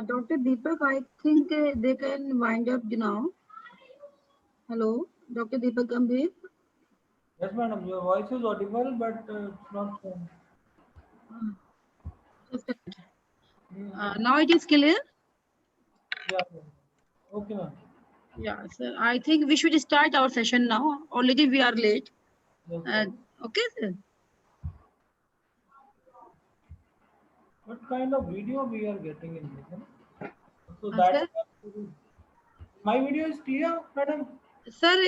Dr. Deepak, I think they can wind up now. Hello, Dr. Deepak Gambhir. Yes, madam, your voice is audible, but it's not shown. Uh, just a minute. Mm, Now it is clear. yeah. Okay, ma'am. Yeah, sir. I think we should start our session now. Already we are late. Yes, Uh, sir. okay, sir. What kind of video we are getting in this? Huh? So Sir, that my video is clear, madam. Sir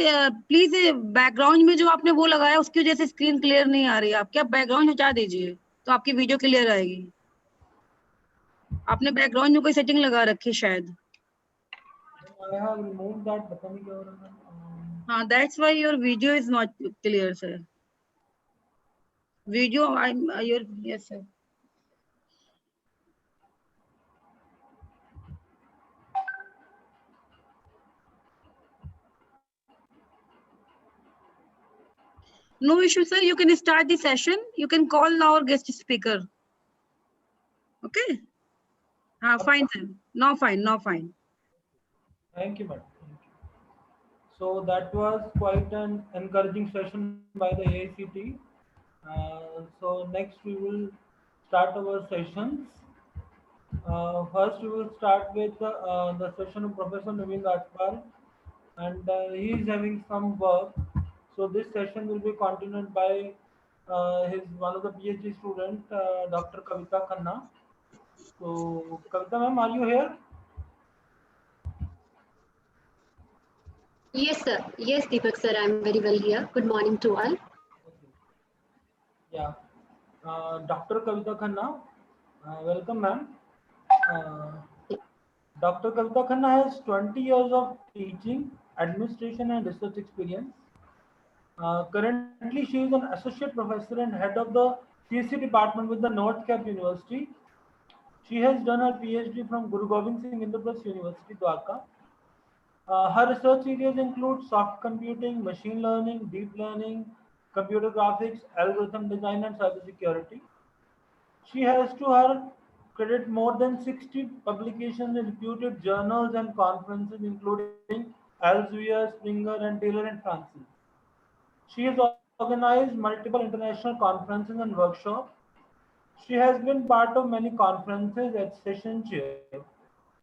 please background में जो आपने वो लगाया उसकी वजह से screen clear नहीं आ रही है। आप क्या बैकग्राउंड हटा दीजिए तो आपकी वीडियो क्लियर आएगी। आपने बैकग्राउंड में कोई सेटिंग लगा रखी है शायद। I have removed that. पता नहीं क्या हो रहा है। हाँ, that's why your video is not clear sir. Video I your yes sir. No issue, sir. You can start the session. You can call our guest speaker. Okay. Fine, sir. Now fine. Now fine. Thank you, madam. Thank you. So that was quite an encouraging session by the AICT. So next we will start our sessions. First, we will start with the session of Professor Naveen Rajpal, and he is having some work. So this session will be continued by his one of the PhD student, Dr. Kavita Khanna. So, Kavita ma'am, are you here? Yes, sir. Yes, Deepak sir, I'm very well here. Good morning to all. Okay. Yeah. Dr. Kavita Khanna, welcome ma'am. Uh, Dr. Kavita Khanna has 20 years of teaching, administration and research experience. Currently, she is an associate professor and head of the CSC department with the North Cap University. She has done her PhD from Guru Gobind Singh Indraprasth University, Dwarka. Her research areas include soft computing, machine learning, deep learning, computer graphics, algorithm design, and cybersecurity. She has to her credit more than 60 publications in reputed journals and conferences, including Elsevier, Springer, and Taylor and Francis. She has organized multiple international conferences and workshops. She has been part of many conferences as session chair.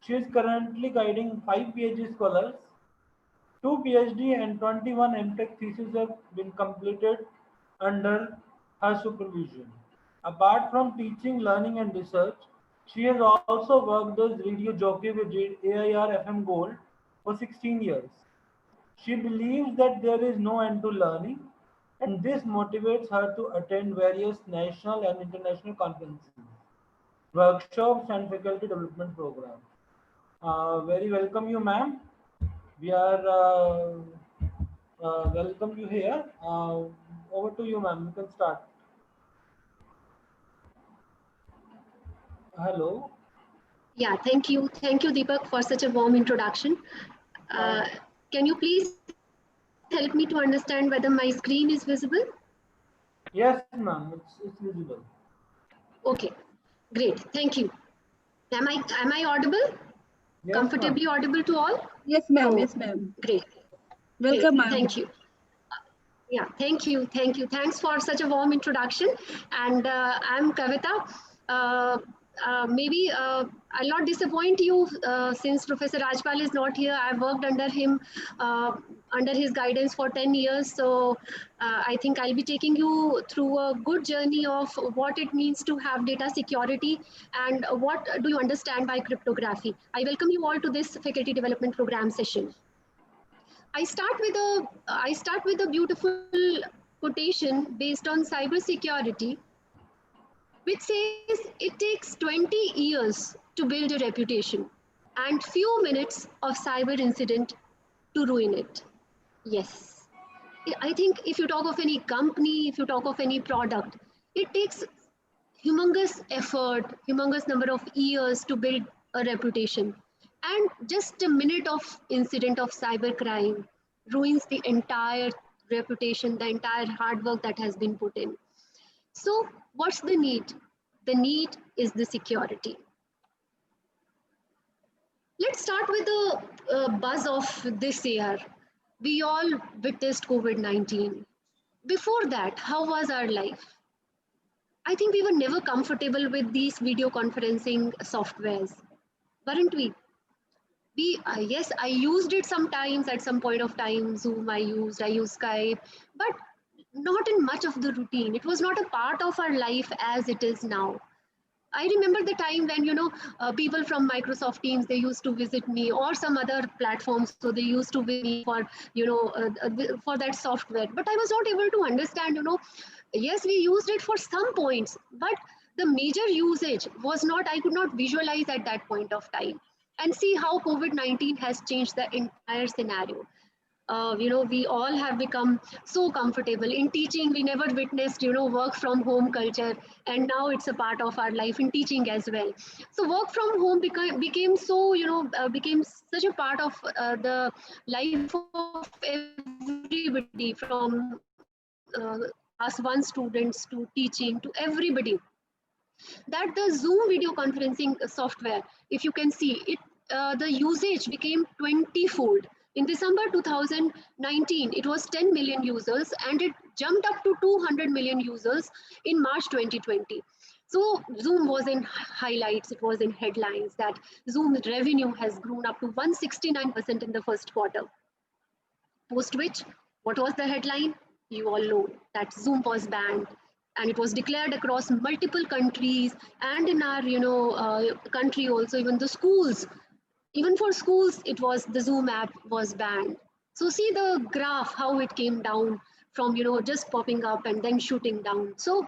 She is currently guiding 5 PhD scholars. 2 PhD and 21 MTech theses have been completed under her supervision. Apart from teaching, learning, and research, she has also worked as radio jockey with AIR FM Gold for 16 years. She believes that there is no end to learning, and this motivates her to attend various national and international conferences, workshops, and faculty development programs. Very welcome you, ma'am. We are welcome you here. Over to you, ma'am. You can start. Hello. Yeah, thank you. Thank you, Deepak, for such a warm introduction. Uh, Uh, can you please help me to understand whether my screen is visible? yes, ma'am. It's visible. Okay, great. Thank you. Am I audible? Yes, ma'am. Comfortably audible to all? Yes, ma'am. Oh, Yes, ma'am. great. Great. Welcome, ma'am. Thank you. Yeah, thank you. Thank you. Thanks for such a warm introduction. And I'm Kavita. Uh, maybe I'll not disappoint you since Professor Rajpal is not here. I've worked under him, under his guidance for 10 years. So I think I'll be taking you through a good journey of what it means to have data security and what do you understand by cryptography. I welcome you all to this faculty development program session. I start with a beautiful quotation based on cybersecurity, which says it takes 20 years to build a reputation and few minutes of cyber incident to ruin it. Yes. I think if you talk of any company, if you talk of any product, it takes humongous effort, humongous number of years to build a reputation. And just a minute of incident of cybercrime ruins the entire reputation, the entire hard work that has been put in. So, what's the need? The need is the security. Let's start with the buzz of this year. We all witnessed COVID-19. Before that, how was our life? I think we were never comfortable with these video conferencing softwares, weren't we? Yes, I used it sometimes at some point of time. Zoom, I used Skype, but not in much of the routine. It was not a part of our life as it is now. I remember the time when people from Microsoft Teams, they used to visit me, or some other platforms. So they used to visit me for for that software. But I was not able to understand. Yes, we used it for some points, but the major usage was not. I could not visualize at that point of time. And see how COVID-19 has changed the entire scenario. We all have become so comfortable in teaching. We never witnessed work from home culture, and now it's a part of our life in teaching as well. So work from home became so became such a part of the life of everybody, from class 1 students to teaching to everybody, that the Zoom video conferencing software, if you can see it, the usage became 20-fold. In December 2019, it was 10 million users, and it jumped up to 200 million users in March 2020. So Zoom was in highlights, it was in headlines that Zoom's revenue has grown up to 169% in the first quarter. Post which, what was the headline? You all know that Zoom was banned, and it was declared across multiple countries, and in our country also, even the schools, even for schools, it was, the Zoom app was banned. So see the graph, how it came down from just popping up and then shooting down. So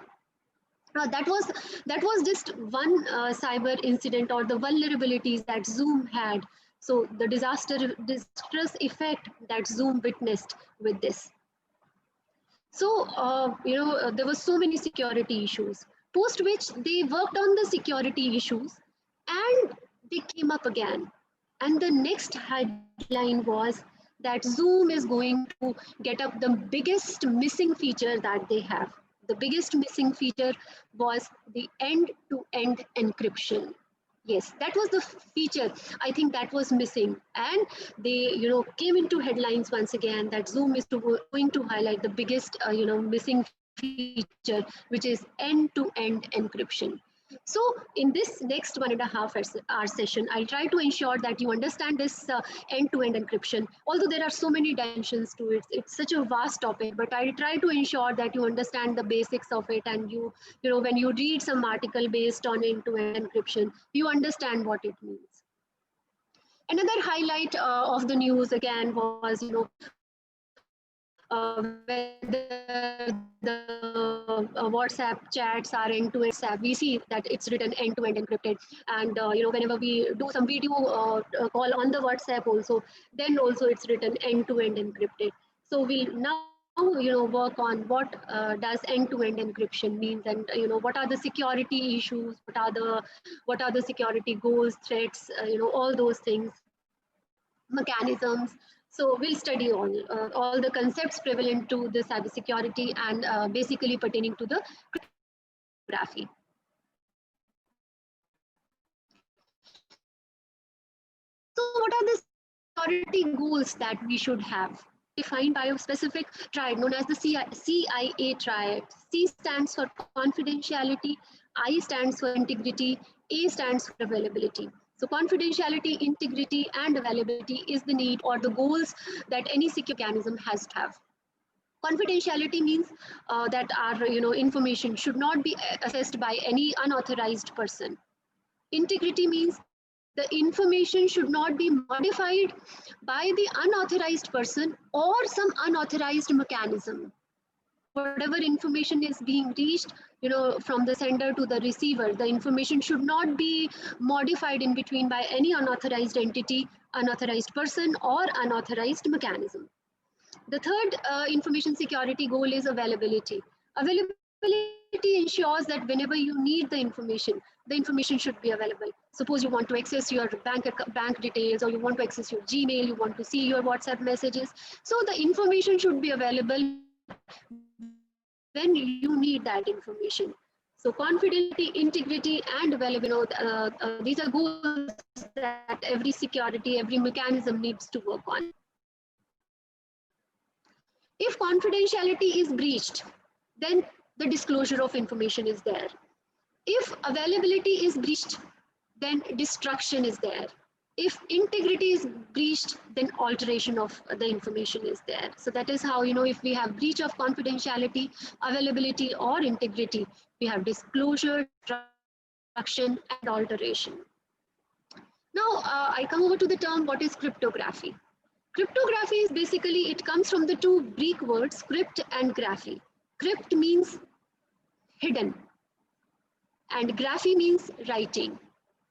that was just one cyber incident, or the vulnerabilities that Zoom had. So the disastrous effect that Zoom witnessed with this. So there were so many security issues. Post which they worked on the security issues, and they came up again. And the next headline was that Zoom is going to get up the biggest missing feature that they have. The biggest missing feature was the end-to-end encryption. Yes, that was the feature I think that was missing, and they came into headlines once again that Zoom is going to highlight the biggest missing feature, which is end-to-end encryption. So in this next 1.5 hour session, I'll try to ensure that you understand this end-to-end encryption. Although there are so many dimensions to it, it's such a vast topic, but I'll try to ensure that you understand the basics of it, and when you read some article based on end-to-end encryption, you understand what it means. Another highlight of the news again was, whether the WhatsApp chats are end-to-end WhatsApp, we see that it's written end-to-end encrypted. And whenever we do some video call on the WhatsApp also, then also it's written end-to-end encrypted. So we'll now work on what does end-to-end encryption means, and what are the security issues, what are the security goals, threats, all those things, mechanisms. So we'll study all the concepts prevalent to the cybersecurity, and basically pertaining to the cryptography. So what are the security goals that we should have? Defined by a specific triad known as the CIA triad. C stands for confidentiality, I stands for integrity, A stands for availability. So confidentiality, integrity, and availability is the need or the goals that any secure mechanism has to have. Confidentiality means that our information should not be accessed by any unauthorized person. Integrity means the information should not be modified by the unauthorized person or some unauthorized mechanism. Whatever information is being reached, from the sender to the receiver, the information should not be modified in between by any unauthorized entity, unauthorized person, or unauthorized mechanism. The third information security goal is availability. Availability ensures that whenever you need the information should be available. Suppose you want to access your bank details, or you want to access your Gmail, you want to see your WhatsApp messages. So the information should be available when you need that information. So confidentiality, integrity, and availability, these are goals that every security, every mechanism needs to work on. If confidentiality is breached, then the disclosure of information is there. If availability is breached, then destruction is there. If integrity is breached, then alteration of the information is there. So that is how, if we have breach of confidentiality, availability, or integrity, we have disclosure, destruction, and alteration. Now, I come over to the term, what is cryptography? Cryptography is basically, it comes from the two Greek words, crypt and graphy. Crypt means hidden, and graphy means writing,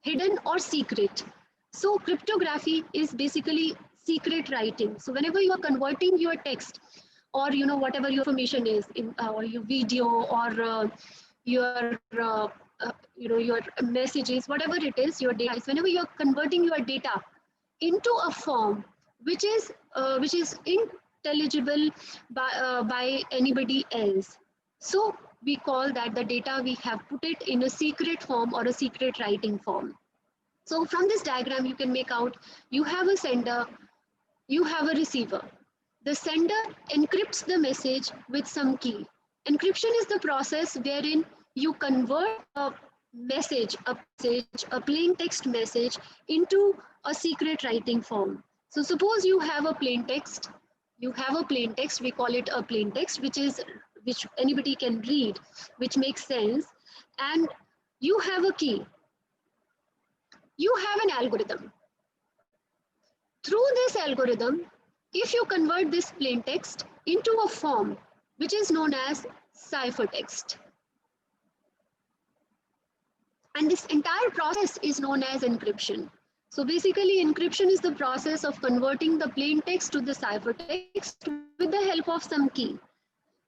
hidden or secret. So cryptography is basically secret writing. So whenever you are converting your text, or whatever your information is in or your video, or your your messages, whatever it is, your data is, whenever you are converting your data into a form which is intelligible by anybody else, so we call that the data, we have put it in a secret form or a secret writing form. So from this diagram, you can make out, you have a sender, you have a receiver. The sender encrypts the message with some key. Encryption is the process wherein you convert a plain text message into a secret writing form. So suppose you have a plain text, we call it a plain text, which anybody can read, which makes sense, and you have a key. You have an algorithm. Through this algorithm, if you convert this plain text into a form which is known as ciphertext, and this entire process is known as encryption. So basically, encryption is the process of converting the plain text to the ciphertext with the help of some key.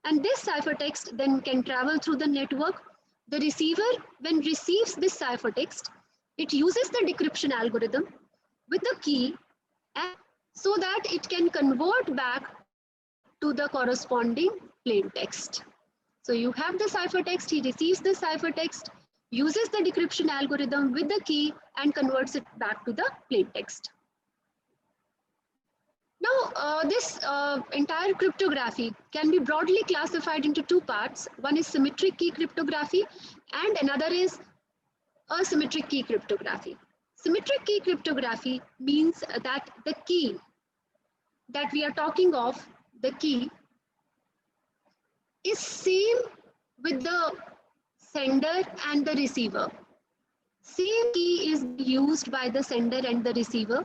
And this ciphertext then can travel through the network. The receiver, when receives this ciphertext, it uses the decryption algorithm with the key, and so that it can convert back to the corresponding plain text. So you have the ciphertext, he receives the ciphertext, uses the decryption algorithm with the key, and converts it back to the plain text. Now, this entire cryptography can be broadly classified into two parts. One is symmetric key cryptography, and another is asymmetric key cryptography. Symmetric key cryptography means that the key that we are talking of, the key, is same with the sender and the receiver. Same key is used by the sender and the receiver.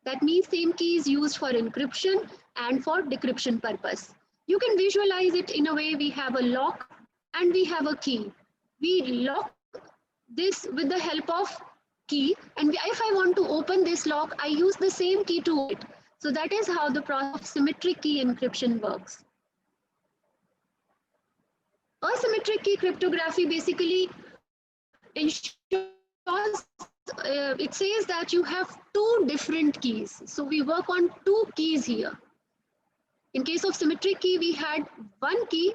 That means same key is used for encryption and for decryption purpose. You can visualize it in a way, we have a lock and we have a key. We lock this with the help of key, and if I want to open this lock, I use the same key to open it. So that is how the process of symmetric key encryption works. Asymmetric key cryptography basically ensures, it says that you have two different keys. So we work on two keys here. In case of symmetric key, we had one key.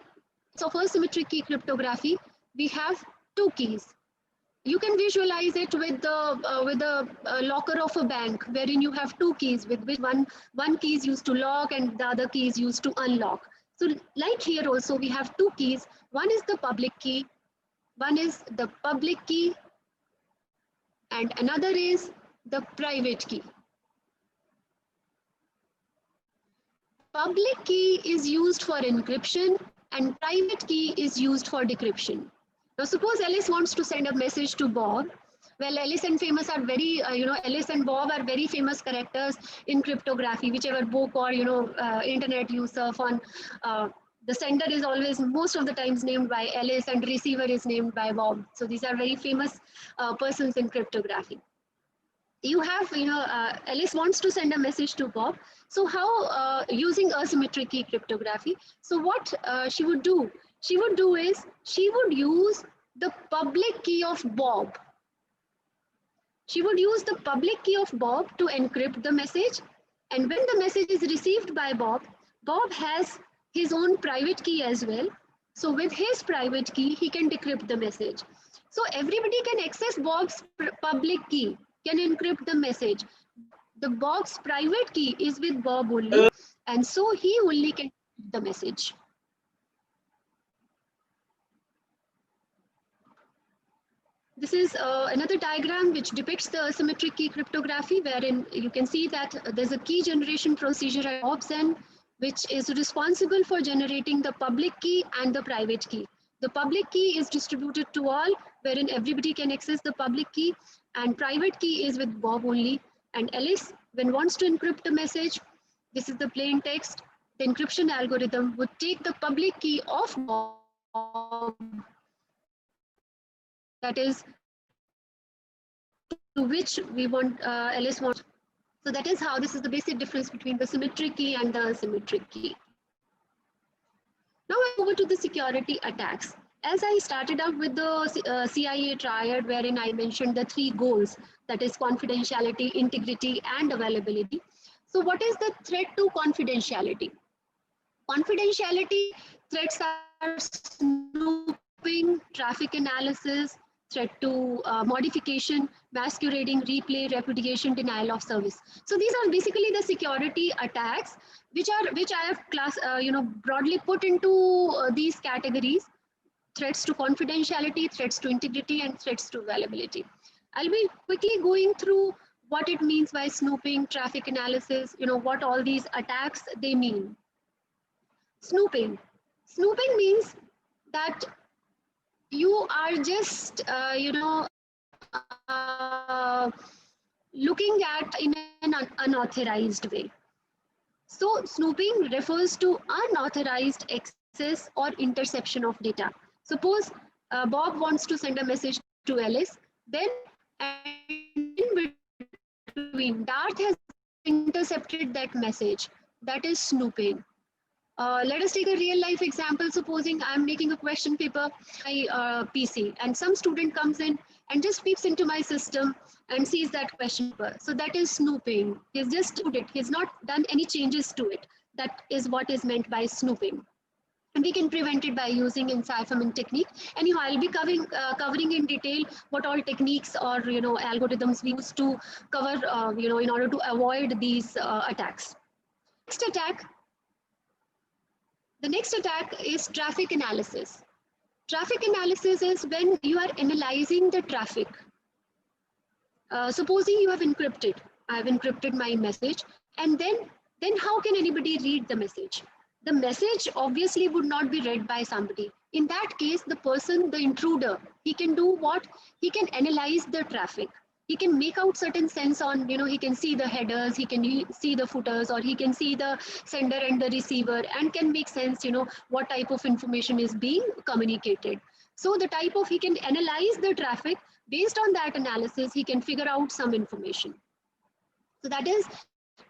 So for asymmetric key cryptography, we have two keys. You can visualize it with the locker of a bank, wherein you have two keys, with which one key is used to lock and the other key is used to unlock. So like here also, we have two keys. One is the public key, one is the public key, and another is the private key. Public key is used for encryption and private key is used for decryption. Now suppose Alice wants to send a message to Bob. Well, Alice and famous are very, Alice and Bob are very famous characters in cryptography. Whichever book or, internet you surf on, the sender is always, most of the times, named by Alice, and receiver is named by Bob. So these are very famous persons in cryptography. You have, Alice wants to send a message to Bob. So how, using asymmetric key cryptography, so what she would do is, she would use the public key of Bob. She would use the public key of Bob to encrypt the message. And when the message is received by Bob, Bob has his own private key as well. So with his private key, he can decrypt the message. So everybody can access Bob's public key, can encrypt the message. The Bob's private key is with Bob only, and so he only can decrypt the message. This is another diagram which depicts the asymmetric key cryptography, wherein you can see that there's a key generation procedure at Bob's end, which is responsible for generating the public key and the private key. The public key is distributed to all, wherein everybody can access the public key, and private key is with Bob only. And Alice, when wants to encrypt a message, this is the plain text, the encryption algorithm would take the public key of Bob, that is to which we want Alice wants. So that is how this is the basic difference between the symmetric key and the asymmetric key. Now I over to the security attacks. As I started out with the CIA triad, wherein I mentioned the 3 goals, that is confidentiality, integrity, and availability. So what is the threat to confidentiality? Confidentiality threats are snooping, traffic analysis, threat to modification, masquerading, replay, repudiation, denial of service. So these are basically the security attacks, which I have broadly put into these categories: threats to confidentiality, threats to integrity, and threats to availability. I'll be quickly going through what it means by snooping, traffic analysis, what all these attacks they mean. Snooping. Snooping means that you are just, looking at in an unauthorized way. So snooping refers to unauthorized access or interception of data. Suppose Bob wants to send a message to Alice, then in between, Darth has intercepted that message. That is snooping. Let us take a real life example. Supposing I'm making a question paper on my PC, and some student comes in and just peeps into my system and sees that question paper. So that is snooping. He's just put it. He's not done any changes to it. That is what is meant by snooping. And we can prevent it by using encipherment technique. Anyhow, I'll be covering in detail what all techniques or algorithms we use to cover in order to avoid these attacks. The next attack is traffic analysis. Traffic analysis is when you are analyzing the traffic. Supposing you have encrypted. I have encrypted my message, and then how can anybody read the message? The message obviously would not be read by somebody. In that case, the person, the intruder, he can do what? He can analyze the traffic. He can make out certain sense on, he can see the headers, he can see the footers, or he can see the sender and the receiver, and can make sense, what type of information is being communicated. So he can analyze the traffic. Based on that analysis, he can figure out some information. So that is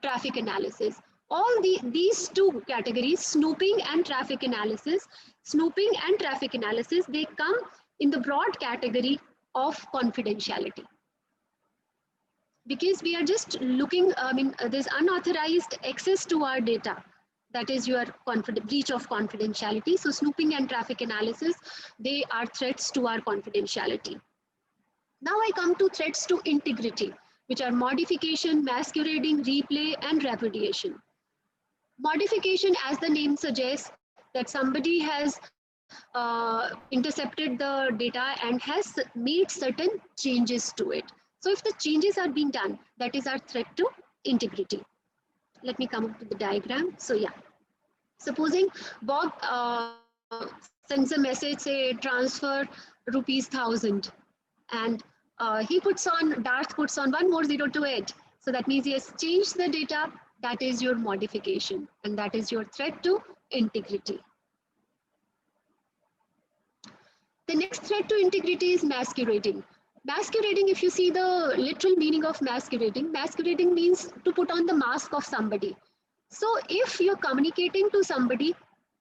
traffic analysis. All these 2 categories, snooping and traffic analysis, they come in the broad category of confidentiality. Because we are just looking, there's unauthorized access to our data. That is your breach of confidentiality. So snooping and traffic analysis, they are threats to our confidentiality. Now I come to threats to integrity, which are modification, masquerading, replay, and repudiation. Modification, as the name suggests, that somebody has intercepted the data and has made certain changes to it. So if the changes are being done, that is our threat to integrity. Let me come up to the diagram. So yeah, supposing Bob sends a message, say transfer ₹1,000, and Darth puts on 1 more 0 to it. So that means he has changed the data. That is your modification, and that is your threat to integrity. The next threat to integrity is masquerading. Masquerading, if you see the literal meaning of masquerading means to put on the mask of somebody. So if you're communicating to somebody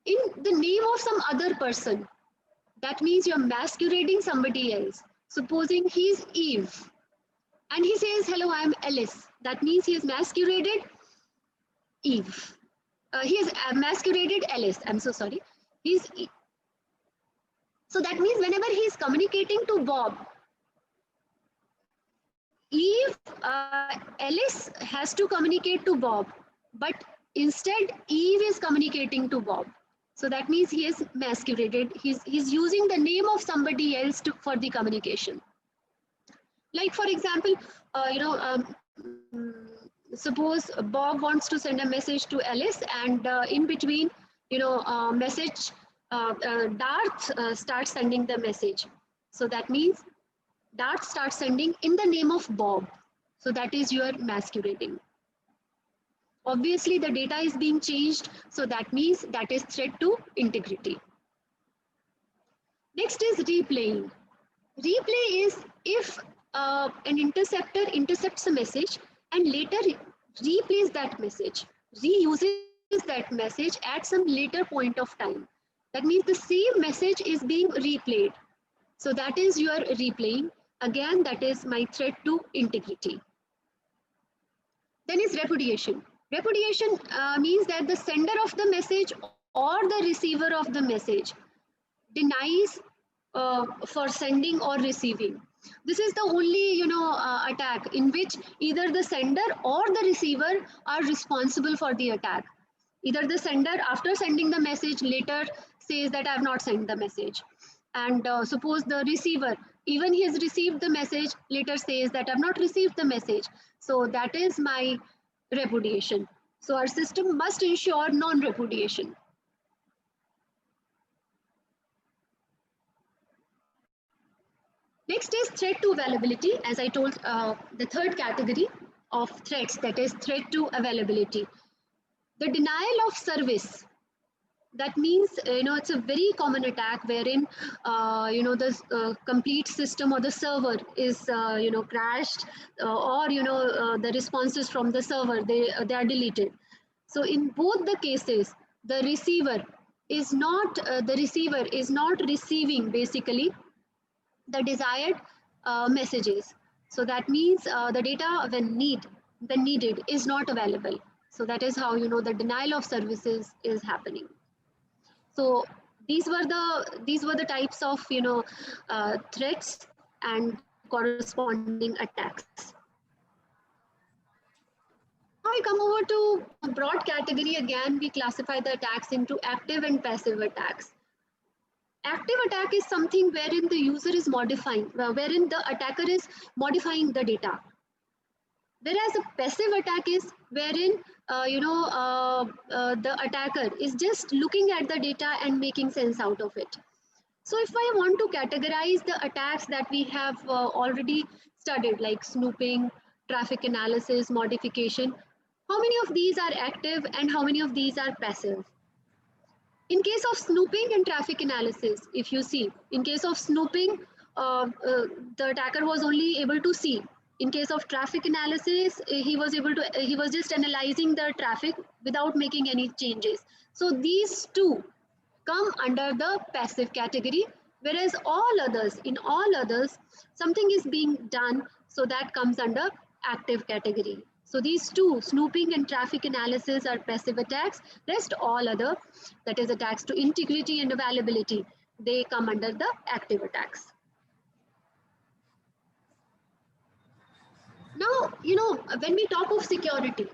in the name of some other person, that means you're masquerading somebody else. Supposing he's Eve, and he says, hello, I'm Alice. That means he has masqueraded Eve. He has masqueraded Alice. I'm so sorry. So that means whenever he is communicating to Bob, if Alice has to communicate to Bob, but instead Eve is communicating to Bob. So that means he is masqueraded. He's using the name of somebody else for the communication. Like for example, suppose Bob wants to send a message to Alice, and in between, message, Darth starts sending the message. So that means Darth starts sending in the name of Bob. So that is your masquerading. Obviously, the data is being changed. So that means that is threat to integrity. Next is replaying. Replay is if an interceptor intercepts a message and later replays that message, reuses that message at some later point of time. That means the same message is being replayed. So that is your replaying. Again, that is my threat to integrity. Then is repudiation. Repudiation means that the sender of the message or the receiver of the message denies for sending or receiving. This is the only attack in which either the sender or the receiver are responsible for the attack. Either the sender, after sending the message, later says that I have not sent the message, and suppose the receiver, even he has received the message, later says that I have not received the message. So that is my repudiation. So our system must ensure non-repudiation. Next is threat to availability. As I told, the third category of threats, that is threat to availability. The denial of service. That means, it's a very common attack wherein, the complete system or the server is, crashed, or, the responses from the server, they are deleted. So in both the cases, the receiver is not receiving basically the desired messages. So that means the data when needed is not available. So that is how the denial of services is happening. So these were the types of threats and corresponding attacks. Now we come over to a broad category. Again, we classify the attacks into active and passive attacks. Active attack is something wherein the user is modifying, wherein the attacker is modifying the data. Whereas a passive attack is wherein the attacker is just looking at the data and making sense out of it. So if I want to categorize the attacks that we have already studied, like snooping, traffic analysis, modification, how many of these are active and how many of these are passive? In case of snooping and traffic analysis, if you see, in case of snooping, the attacker was only able to see. In case of traffic analysis, he was just analyzing the traffic without making any changes. So these two come under the passive category, whereas in all others, something is being done, so that comes under active category. So these two, snooping and traffic analysis, are passive attacks. Rest all other, that is attacks to integrity and availability, they come under the active attacks. Now, when we talk of security,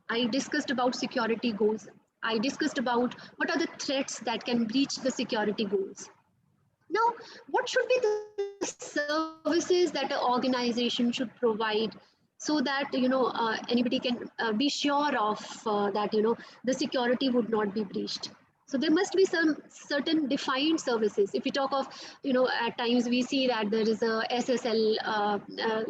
I discussed about security goals. I discussed about what are the threats that can breach the security goals. Now, what should be the services that an organization should provide so that anybody can be sure of that the security would not be breached? So there must be some certain defined services. If we talk of, at times we see that there is a SSL,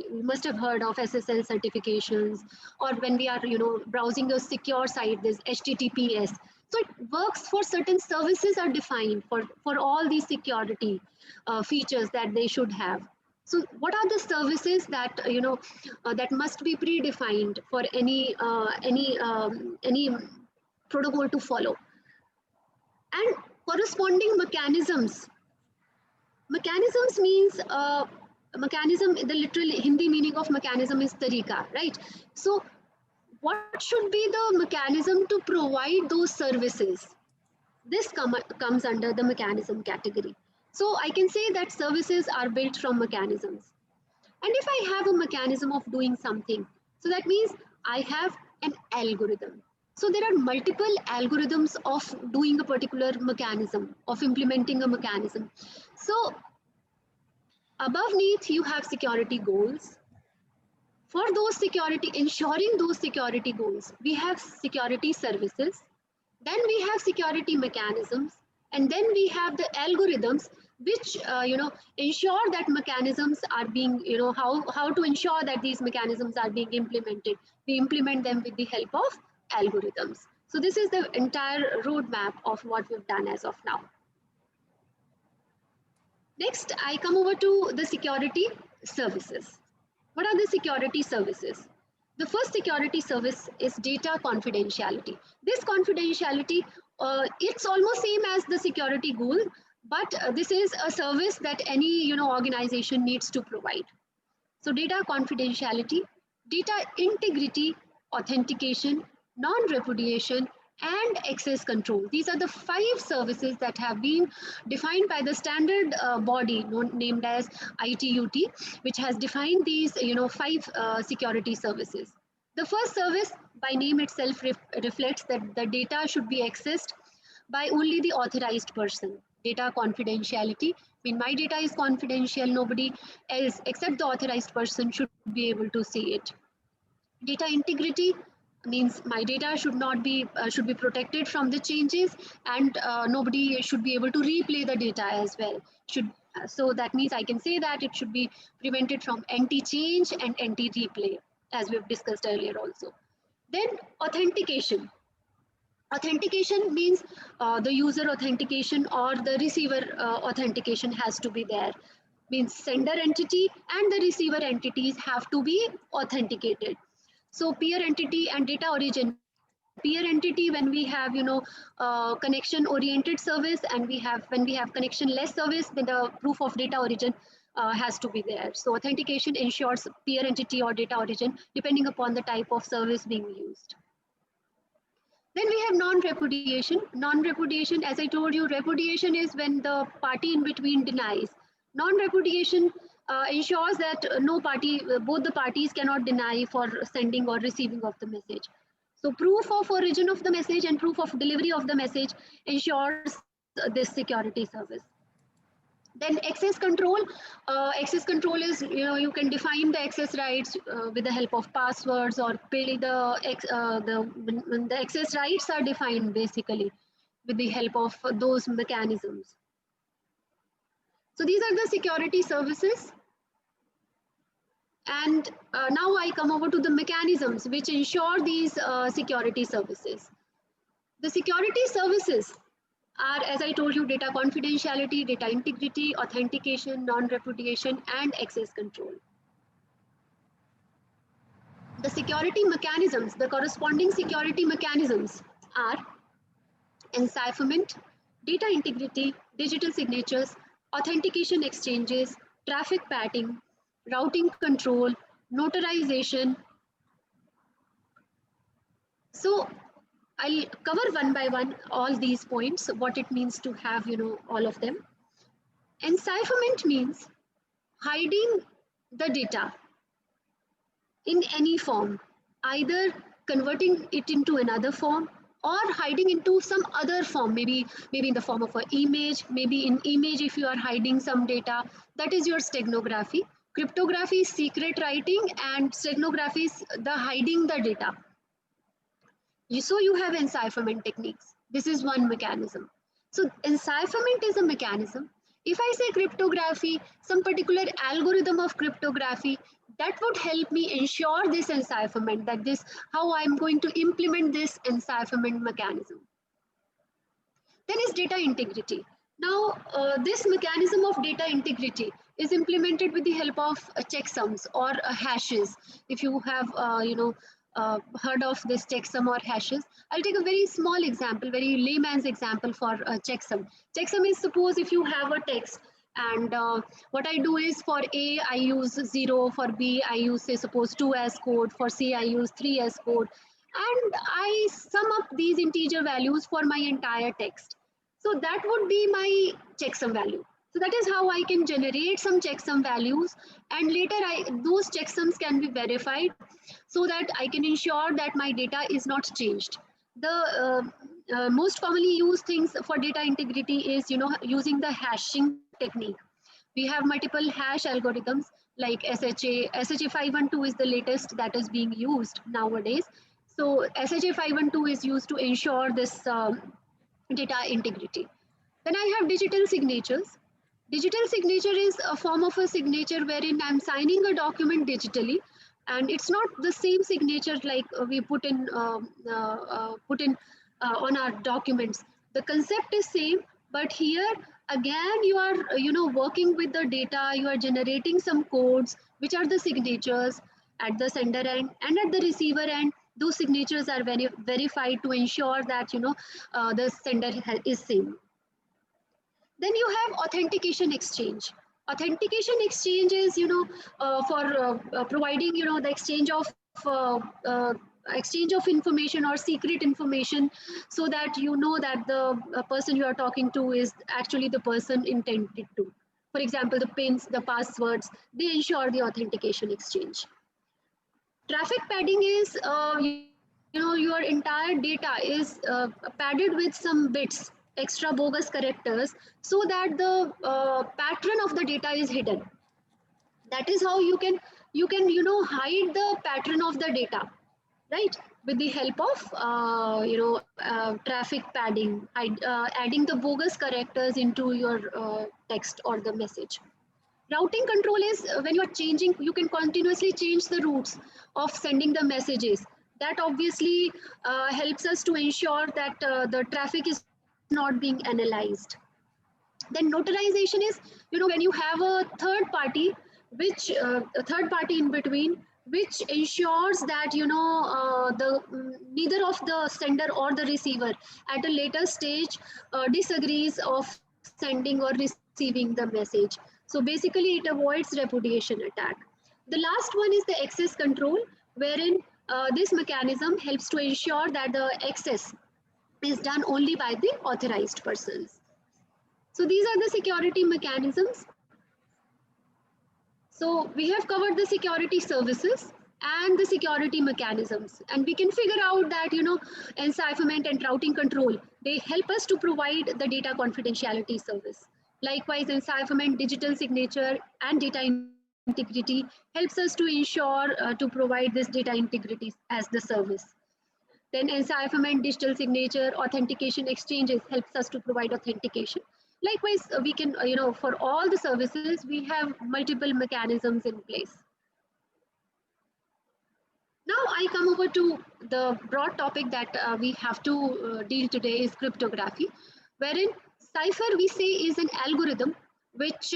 you must have heard of SSL certifications, or when we are, browsing a secure site, there's HTTPS. So it works for certain services are defined for all these security features that they should have. So what are the services that, that must be predefined for any protocol to follow? And corresponding mechanisms. Mechanisms means, mechanism, the literal Hindi meaning of mechanism is tarika, right? So what should be the mechanism to provide those services? This comes under the mechanism category. So I can say that services are built from mechanisms. And if I have a mechanism of doing something, so that means I have an algorithm. So there are multiple algorithms of doing a particular mechanism, of implementing a mechanism. So above you have security goals. For those security, ensuring those security goals, we have security services, then we have security mechanisms, and then we have the algorithms which ensure that mechanisms are being, how to ensure that these mechanisms are being implemented. We implement them with the help of algorithms. So this is the entire roadmap of what we've done as of now. Next, I come over to the security services. What are the security services? The first security service is data confidentiality. This confidentiality, it's almost same as the security goal, but this is a service that any organization needs to provide. So data confidentiality, data integrity, authentication, non-repudiation, and access control. These are the 5 services that have been defined by the standard body named as ITUT, which has defined these 5 security services. The first service by name itself reflects that the data should be accessed by only the authorized person. Data confidentiality, my data is confidential, nobody else except the authorized person should be able to see it. Data integrity means my data should not be should be protected from the changes, and nobody should be able to replay the data as well. So that means I can say that it should be prevented from anti-change and anti-replay, as we've discussed earlier also. Then authentication. Authentication means the user authentication or the receiver authentication has to be there. Means sender entity and the receiver entities have to be authenticated. So peer entity and data origin. Peer entity, when we have connection oriented service, and when we have connection less service, then the proof of data origin has to be there. So authentication ensures peer entity or data origin depending upon the type of service being used. Then we have non-repudiation. Non-repudiation, as I told you, repudiation is when the party in between denies. Non-repudiation ensures that both the parties cannot deny for sending or receiving of the message. So proof of origin of the message and proof of delivery of the message ensures this security service. Then access control. Access control is, you can define the access rights with the help of passwords, or when the access rights are defined basically with the help of those mechanisms. So these are the security services. And now I come over to the mechanisms which ensure these security services. The security services are, as I told you, data confidentiality, data integrity, authentication, non-repudiation, and access control. The security mechanisms, the corresponding security mechanisms are encipherment, data integrity, digital signatures, authentication exchanges, traffic padding, routing control, notarization. So I'll cover one by one all these points, what it means to have, all of them. Encipherment means hiding the data in any form, either converting it into another form or hiding into some other form, maybe in the form of an image, maybe in image if you are hiding some data. That is your steganography. Cryptography is secret writing, and steganography is the hiding the data. So you have encipherment techniques. This is one mechanism. So encipherment is a mechanism. If I say cryptography, some particular algorithm of cryptography, that would help me ensure this encipherment, that this, how I'm going to implement this encipherment mechanism. Then is data integrity. Now, this mechanism of data integrity is implemented with the help of checksums or hashes. If you have, heard of this checksum or hashes, I'll take a very small example, very layman's example for checksum. Checksum is, suppose if you have a text, and what I do is for A, I use 0, for B, I use, say, suppose 2 as code, for C, I use 3 as code, and I sum up these integer values for my entire text. So that would be my checksum value. So that is how I can generate some checksum values, and later those checksums can be verified so that I can ensure that my data is not changed. The most commonly used things for data integrity is, using the hashing technique. We have multiple hash algorithms like SHA. SHA-512 is the latest that is being used nowadays. So SHA-512 is used to ensure this data integrity. Then I have digital signatures. Digital signature is a form of a signature wherein I'm signing a document digitally, and it's not the same signature like we put in on our documents. The concept is same, but here again you are working with the data. You are generating some codes which are the signatures at the sender end and at the receiver end. Those signatures are verified to ensure that the sender is same. Then you have authentication exchange. Authentication exchange is, for providing, the exchange of information or secret information, so that you know that the person you are talking to is actually the person intended to. For example, the pins, the passwords, they ensure the authentication exchange. Traffic padding is, your entire data is padded with some bits, extra bogus characters, so that the pattern of the data is hidden. That is how you can hide the pattern of the data, right? With the help of traffic padding, adding the bogus characters into your text or the message. Routing control is when you are changing, you can continuously change the routes of sending the messages. That obviously helps us to ensure that the traffic is not being analyzed. Then notarization is, when you have a third party, which a third party in between, which ensures that neither of the sender or the receiver at a later stage disagrees of sending or receiving the message. So basically it avoids repudiation attack. The last one is the access control, wherein this mechanism helps to ensure that the access is done only by the authorized persons. So these are the security mechanisms. So we have covered the security services and the security mechanisms, and we can figure out that encipherment and routing control, they help us to provide the data confidentiality service. Likewise, encipherment, digital signature, and data integrity helps us to ensure to provide this data integrity as the service. Then encipherment, digital signature, authentication exchanges helps us to provide authentication. Likewise, we can, for all the services, we have multiple mechanisms in place. Now I come over to the broad topic that we have to deal today is cryptography, wherein cipher we say is an algorithm which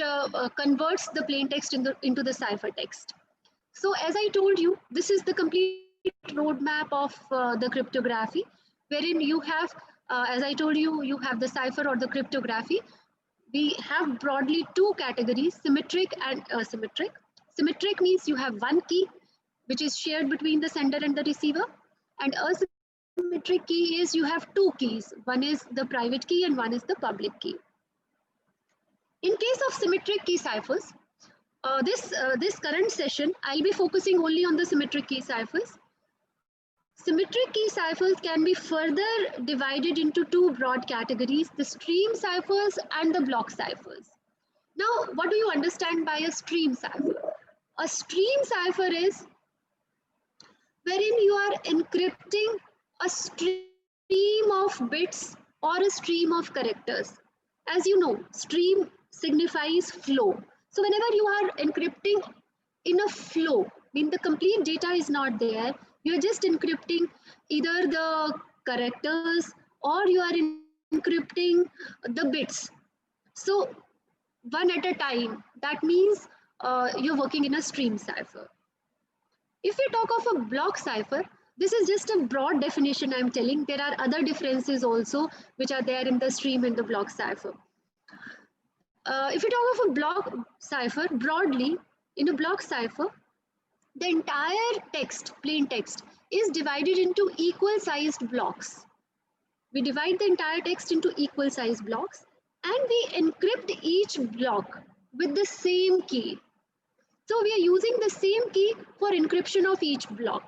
converts the plain text into the ciphertext. So as I told you, this is the complete roadmap of the cryptography, wherein you have, as I told you, you have the cipher or the cryptography. We have broadly two categories, symmetric and asymmetric. Symmetric means you have one key which is shared between the sender and the receiver, and asymmetric key is you have two keys. One is the private key and one is the public key. In case of symmetric key ciphers, this current session, I'll be focusing only on the symmetric key ciphers. Symmetric key ciphers can be further divided into two broad categories, the stream ciphers and the block ciphers. Now, what do you understand by a stream cipher? A stream cipher is wherein you are encrypting a stream of bits or a stream of characters. As you know, stream signifies flow. So whenever you are encrypting in a flow, mean the complete data is not there, you are just encrypting either the characters or you are encrypting the bits. So one at a time, that means you're working in a stream cipher. If we talk of a block cipher, this is just a broad definition I'm telling. There are other differences also which are there in the stream and the block cipher. If we talk of a block cipher, broadly, in a block cipher, the entire text, plain text, is divided into equal sized blocks. We divide the entire text into equal sized blocks, and we encrypt each block with the same key. So we are using the same key for encryption of each block,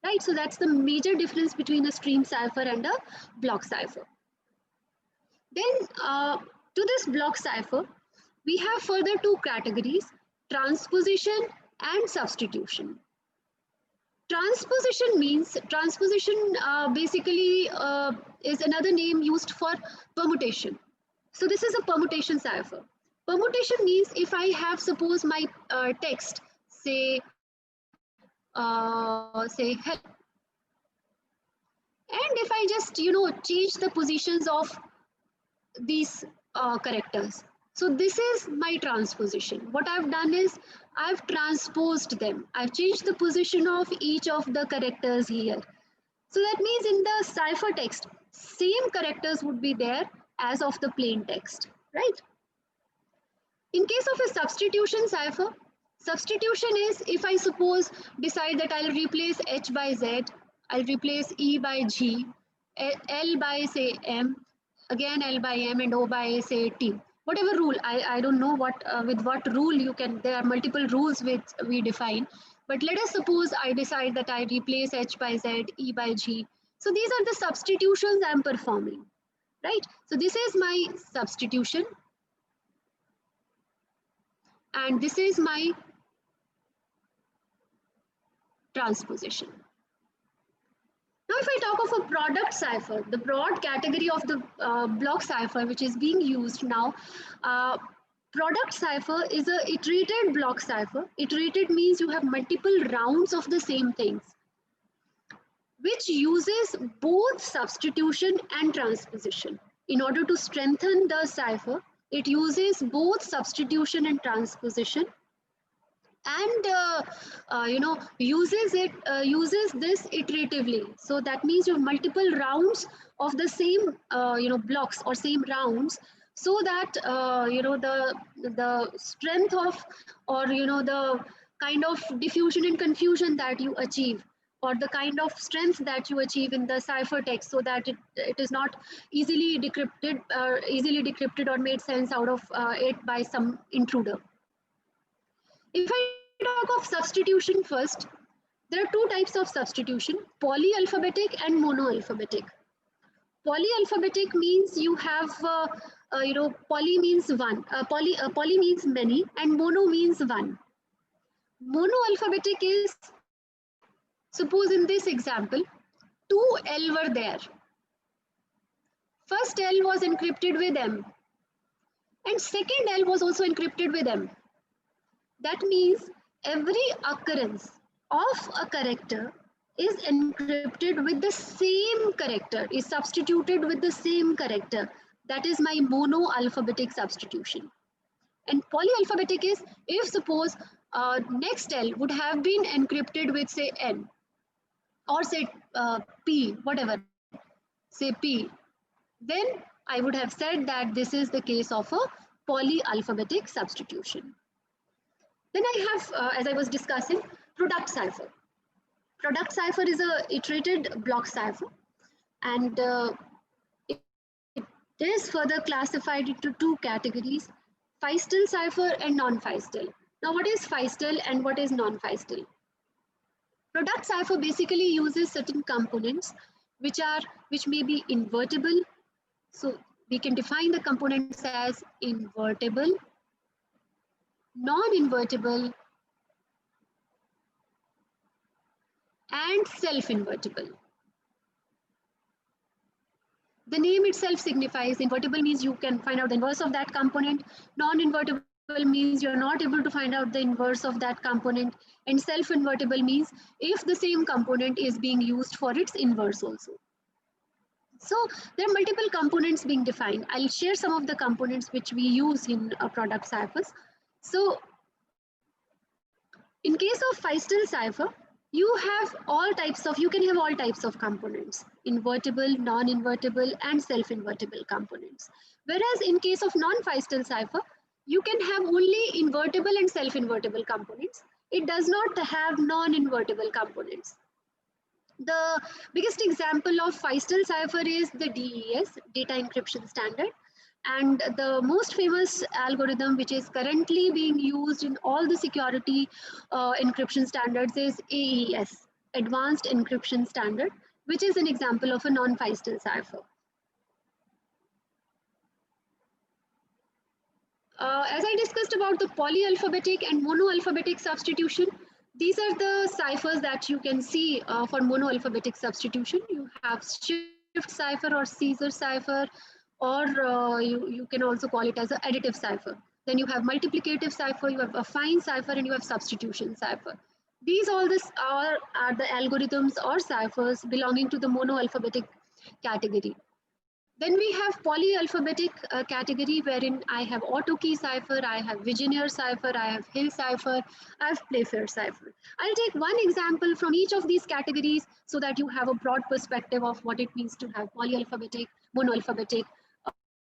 right? So that's the major difference between a stream cipher and a block cipher. Then to this block cipher, we have further two categories, transposition and substitution. Transposition means, basically is another name used for permutation. So this is a permutation cipher. Permutation means if I have, suppose my text, say hello, and if I just change the positions of these characters. So this is my transposition. What I've done is I've transposed them. I've changed the position of each of the characters here. So that means in the cipher text, same characters would be there as of the plain text, right? In case of a substitution cipher, substitution is if I suppose decide that I'll replace H by Z, I'll replace E by G, L by say M, again L by M, and O by say T. Whatever rule, I don't know what with what rule you can, there are multiple rules which we define, but let us suppose I decide that I replace H by Z, E by G. So these are the substitutions I'm performing, right? So this is my substitution, and this is my transposition. Now, if I talk of a product cipher, the broad category of the block cipher which is being used now, product cipher is a iterated block cipher. Iterated means you have multiple rounds of the same things, which uses both substitution and transposition. In order to strengthen the cipher, it uses both substitution and transposition, and uses this iteratively. So that means you have multiple rounds of the same blocks or same rounds, so that the strength of, or the kind of diffusion and confusion that you achieve, or the kind of strength that you achieve in the ciphertext, so that it is not easily decrypted or made sense out of it by some intruder. If I talk of substitution first, there are two types of substitution, polyalphabetic and monoalphabetic. Polyalphabetic means you have, poly means one, poly means many, and mono means one. Monoalphabetic is, suppose in this example, 2 L were there. First L was encrypted with M, and second L was also encrypted with M. That means every occurrence of a character is encrypted with the same character, is substituted with the same character. That is my monoalphabetic substitution. And polyalphabetic is if suppose next L would have been encrypted with say N, or say P, whatever, say P, then I would have said that this is the case of a polyalphabetic substitution. Then I have, as I was discussing, product cipher. Product cipher is a iterated block cipher, and it is further classified into two categories, Feistel cipher and non-Feistel. Now, what is Feistel and what is non-Feistel? Product cipher basically uses certain components which may be invertible. So we can define the components as invertible, non-invertible, and self-invertible. The name itself signifies invertible means you can find out the inverse of that component, non-invertible means you're not able to find out the inverse of that component, and self-invertible means if the same component is being used for its inverse also. So there are multiple components being defined. I'll share some of the components which we use in product ciphers. So in case of Feistel cipher, you can have all types of components, invertible, non-invertible, and self-invertible components. Whereas in case of non-Feistel cipher, you can have only invertible and self-invertible components. It does not have non-invertible components. The biggest example of Feistel cipher is the DES, Data Encryption Standard. And the most famous algorithm which is currently being used in all the security encryption standards is AES, Advanced Encryption Standard, which is an example of a non-Feistel cipher. As I discussed about the polyalphabetic and monoalphabetic substitution, these are the ciphers that you can see for monoalphabetic substitution. You have shift cipher or Caesar cipher, or you can also call it as an additive cipher. Then you have multiplicative cipher, you have affine cipher, and you have substitution cipher. These all this are the algorithms or ciphers belonging to the monoalphabetic category. Then we have polyalphabetic category, wherein I have AutoKey cipher, I have Vigenère cipher, I have Hill cipher, I have Playfair cipher. I'll take one example from each of these categories so that you have a broad perspective of what it means to have polyalphabetic, monoalphabetic,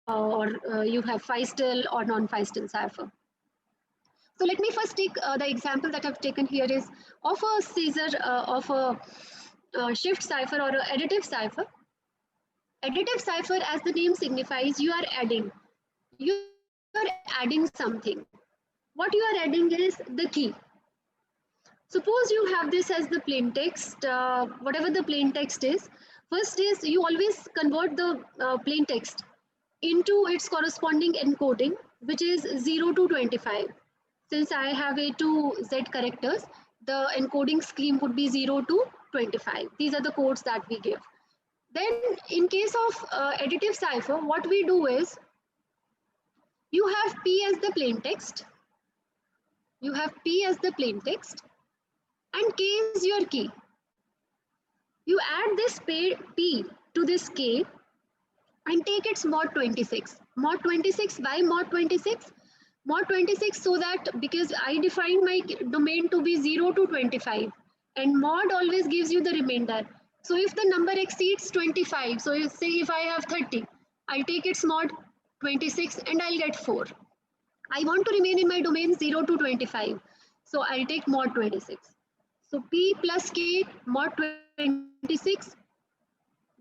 or you have Feistel or non-Feistel cipher. So let me first take the example that I've taken here is of a Caesar, of a shift cipher or an additive cipher. Additive cipher, as the name signifies, you are adding. You are adding something. What you are adding is the key. Suppose you have this as the plain text, whatever the plain text is. First is you always convert the plain text into its corresponding encoding, which is 0 to 25. Since I have A to Z characters, the encoding scheme would be 0 to 25. These are the codes that we give. Then in case of additive cipher, what we do is you have P as the plain text. You have P as the plain text and K is your key. You add this P to this K and take its mod 26. Mod 26 by mod 26. Mod 26 so that because I define my domain to be 0 to 25 and mod always gives you the remainder. So if the number exceeds 25, so say if I have 30, I'll take its mod 26 and I'll get 4. I want to remain in my domain 0 to 25. So I'll take mod 26. So P plus K mod 26,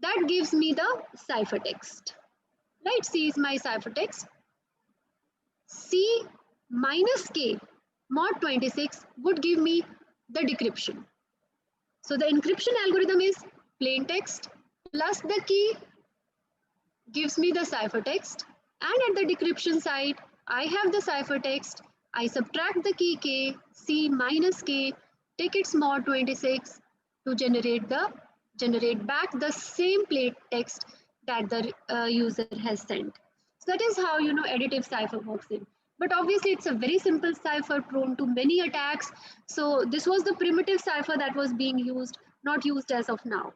that gives me the ciphertext. Right, C is my ciphertext. C minus K mod 26 would give me the decryption. So the encryption algorithm is plain text plus the key gives me the ciphertext, and at the decryption side, I have the ciphertext. I subtract the key K, C minus K, take its mod 26 to generate back the same plain text that the user has sent. So that is how additive cipher works in. But obviously it's a very simple cipher prone to many attacks. So this was the primitive cipher that was being used, not used as of now.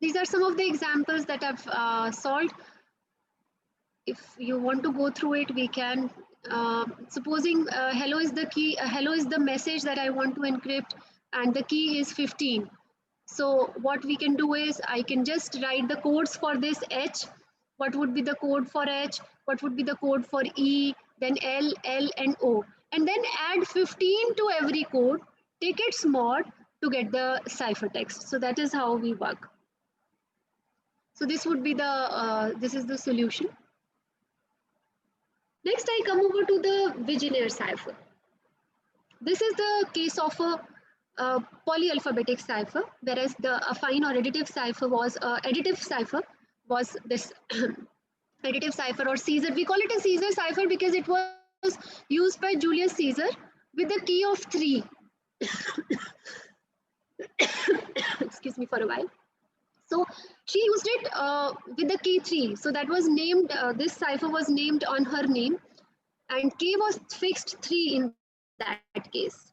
These are some of the examples that I've solved. If you want to go through it, we can. Supposing hello is the key, hello is the message that I want to encrypt, and the key is 15. So what we can do is I can just write the codes for this H. What would be the code for H? What would be the code for E? Then L, L, and O. And then add 15 to every code, take its mod to get the ciphertext. So that is how we work. So this would be the, this is the solution. Next, I come over to the Vigenère cipher. This is the case of a polyalphabetic cipher, whereas the affine or additive cipher was this additive cipher or Caesar. We call it a Caesar cipher because it was used by Julius Caesar with the key of 3. Excuse me for a while. So she used it with the key 3. So that was named, this cipher was named on her name, and K was fixed 3 in that case.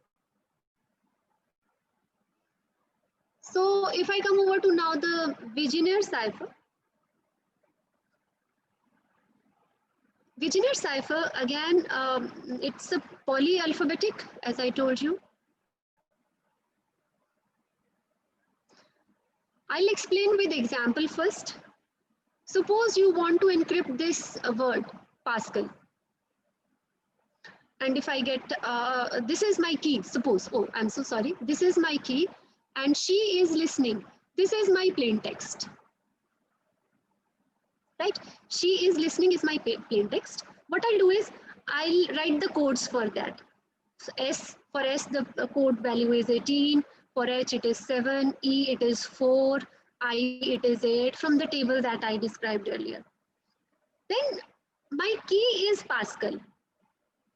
So if I come over to now the Vigenère cipher. Vigenère cipher, again, it's a polyalphabetic, as I told you. I'll explain with example first. Suppose you want to encrypt this word, Pascal. And if I get, this is my key, suppose, oh, I'm so sorry. This is my key and she is listening. This is my plain text. right? She is listening is my plain text. What I'll do is I'll write the codes for that. So for S, the code value is 18. For H, it is 7. E, it is 4. I, it is 8 from the table that I described earlier. Then my key is Pascal.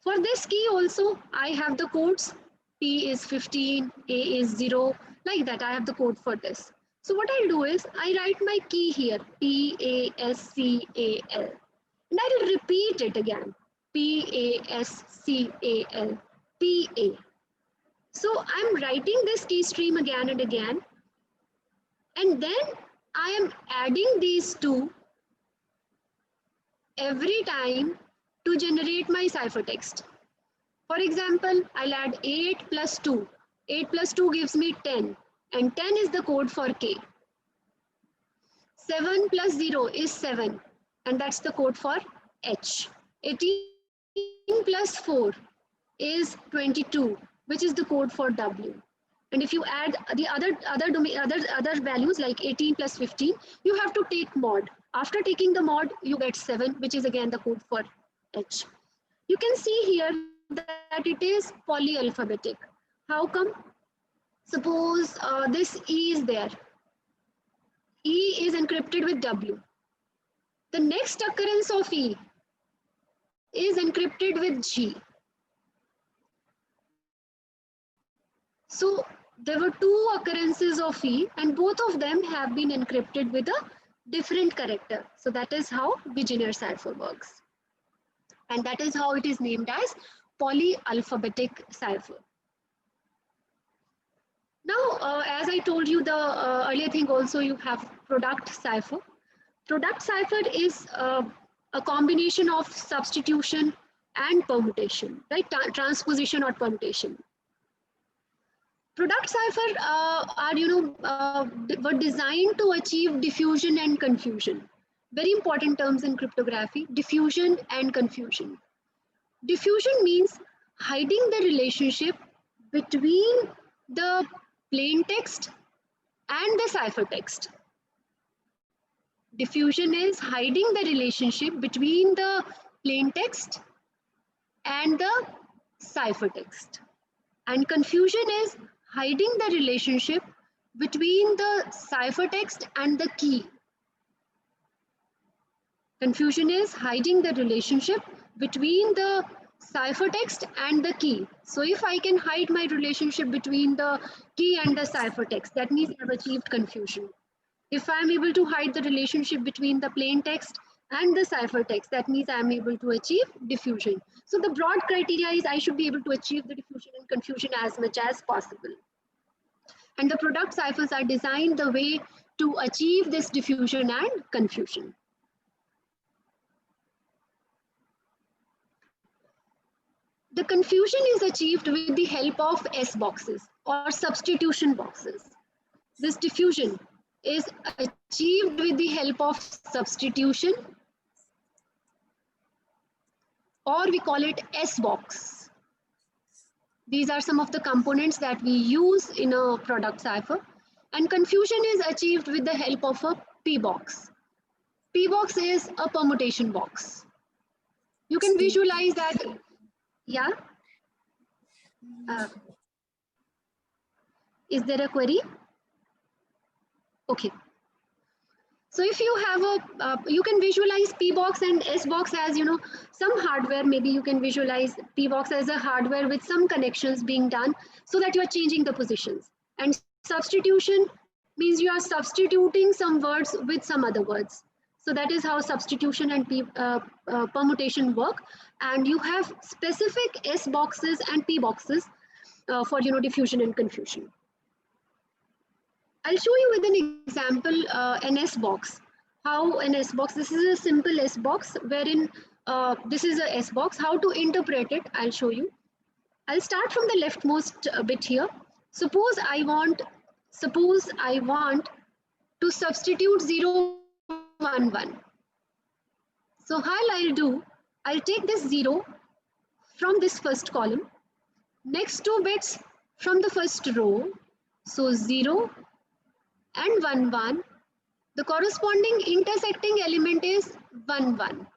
For this key also, I have the codes. P is 15, A is 0. Like that, I have the code for this. So what I'll do is, I write my key here, P-A-S-C-A-L. And I'll repeat it again, P-A-S-C-A-L, P-A. So I'm writing this key stream again and again. And then I am adding these two every time to generate my ciphertext. For example, I'll add 8 plus 2. 8 plus 2 gives me 10. And 10 is the code for K. 7 plus 0 is 7. And that's the code for H. 18 plus 4 is 22, which is the code for W. And if you add the other values like 18 plus 15, you have to take mod. After taking the mod, you get 7, which is again the code for H. You can see here that it is polyalphabetic. How come? Suppose this E is there. E is encrypted with W. The next occurrence of E is encrypted with G. So there were two occurrences of E, and both of them have been encrypted with a different character. So that is how Vigenère cipher works. And that is how it is named as polyalphabetic cipher. Now, as I told you the earlier thing also, you have product cipher. Product cipher is a combination of substitution and permutation, right? Transposition or permutation. Product cipher were designed to achieve diffusion and confusion. Very important terms in cryptography, diffusion and confusion. Diffusion means hiding the relationship between the plain text and the ciphertext. Diffusion is hiding the relationship between the plain text and the ciphertext. And confusion is hiding the relationship between the ciphertext and the key. Confusion is hiding the relationship between the ciphertext and the key. So if I can hide my relationship between the key and the ciphertext, that means I've achieved confusion. If I'm able to hide the relationship between the plain text and the ciphertext, that means I'm able to achieve diffusion. So the broad criteria is I should be able to achieve the diffusion and confusion as much as possible. And the product ciphers are designed the way to achieve this diffusion and confusion. The confusion is achieved with the help of S boxes or substitution boxes. This diffusion is achieved with the help of substitution, or we call it S box. These are some of the components that we use in a product cipher. And confusion is achieved with the help of a P box. P box is a permutation box. You can visualize that. Yeah? Is there a query? Okay. So if you have a, you can visualize P box and S box as, some hardware. Maybe you can visualize P box as a hardware with some connections being done so that you are changing the positions. And substitution means you are substituting some words with some other words. So that is how substitution and permutation work. And you have specific S boxes and P boxes for diffusion and confusion. I'll show you with an example an S box. How an S box, this is a simple S box wherein this is a S box. How to interpret it, I'll show you. I'll start from the leftmost bit here. Suppose I want to substitute 0, 1, 1. So how I'll do, I'll take this 0 from this first column, next 2 bits from the first row. So 0 and 1, 1 The corresponding intersecting element is 1, 1.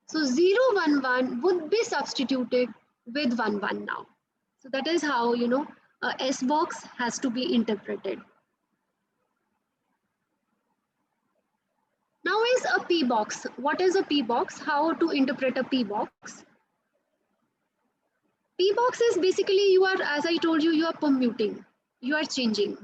So 0, 1, 1 would be substituted with 1, 1 now. So that is how, you know, a S box has to be interpreted. Now is a P box. What is a P box? How to interpret a P box? P box is basically, you are, as I told you, you are permuting. You are changing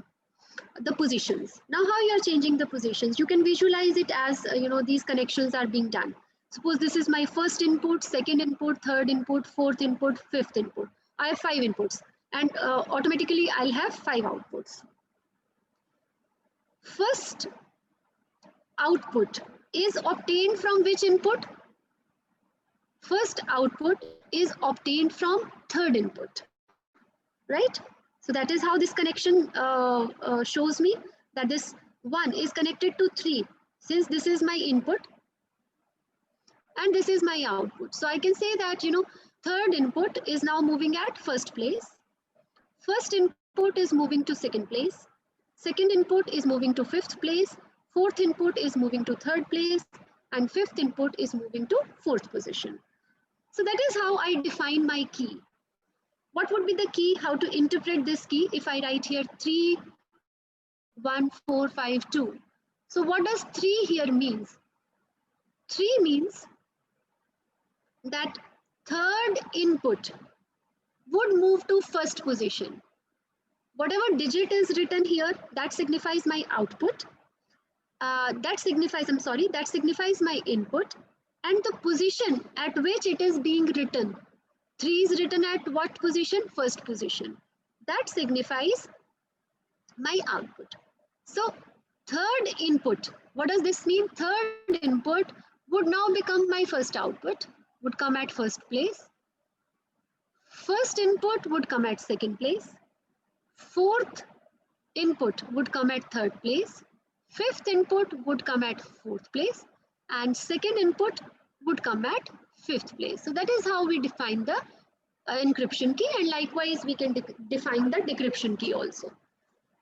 the positions. Now how you are changing the positions? You can visualize it as, you know, these connections are being done. Suppose this is my first input, second input, third input, fourth input, fifth input. I have 5 inputs, and automatically I'll have 5 outputs. First output is obtained from which input? First output is obtained from third input, right? So that is how this connection shows me that this 1 is connected to 3, since this is my input and this is my output. So I can say that, you know, third input is now moving at first place. First input is moving to second place. Second input is moving to fifth place. Fourth input is moving to third place. And fifth input is moving to fourth position. So that is how I define my key. What would be the key? How to interpret this key? If I write here 3, 1, 4, 5, 2. So what does 3 here means? 3 means that third input would move to first position. Whatever digit is written here, that signifies my output. That signifies my input, and the position at which it is being written. 3 is written at what position? First position. That signifies my output. So third input, what does this mean? Third input would now become my first output, would come at first place. First input would come at second place. Fourth input would come at third place. Fifth input would come at fourth place. And second input would come at fifth place. So that is how we define the encryption key, and likewise we can define the decryption key also.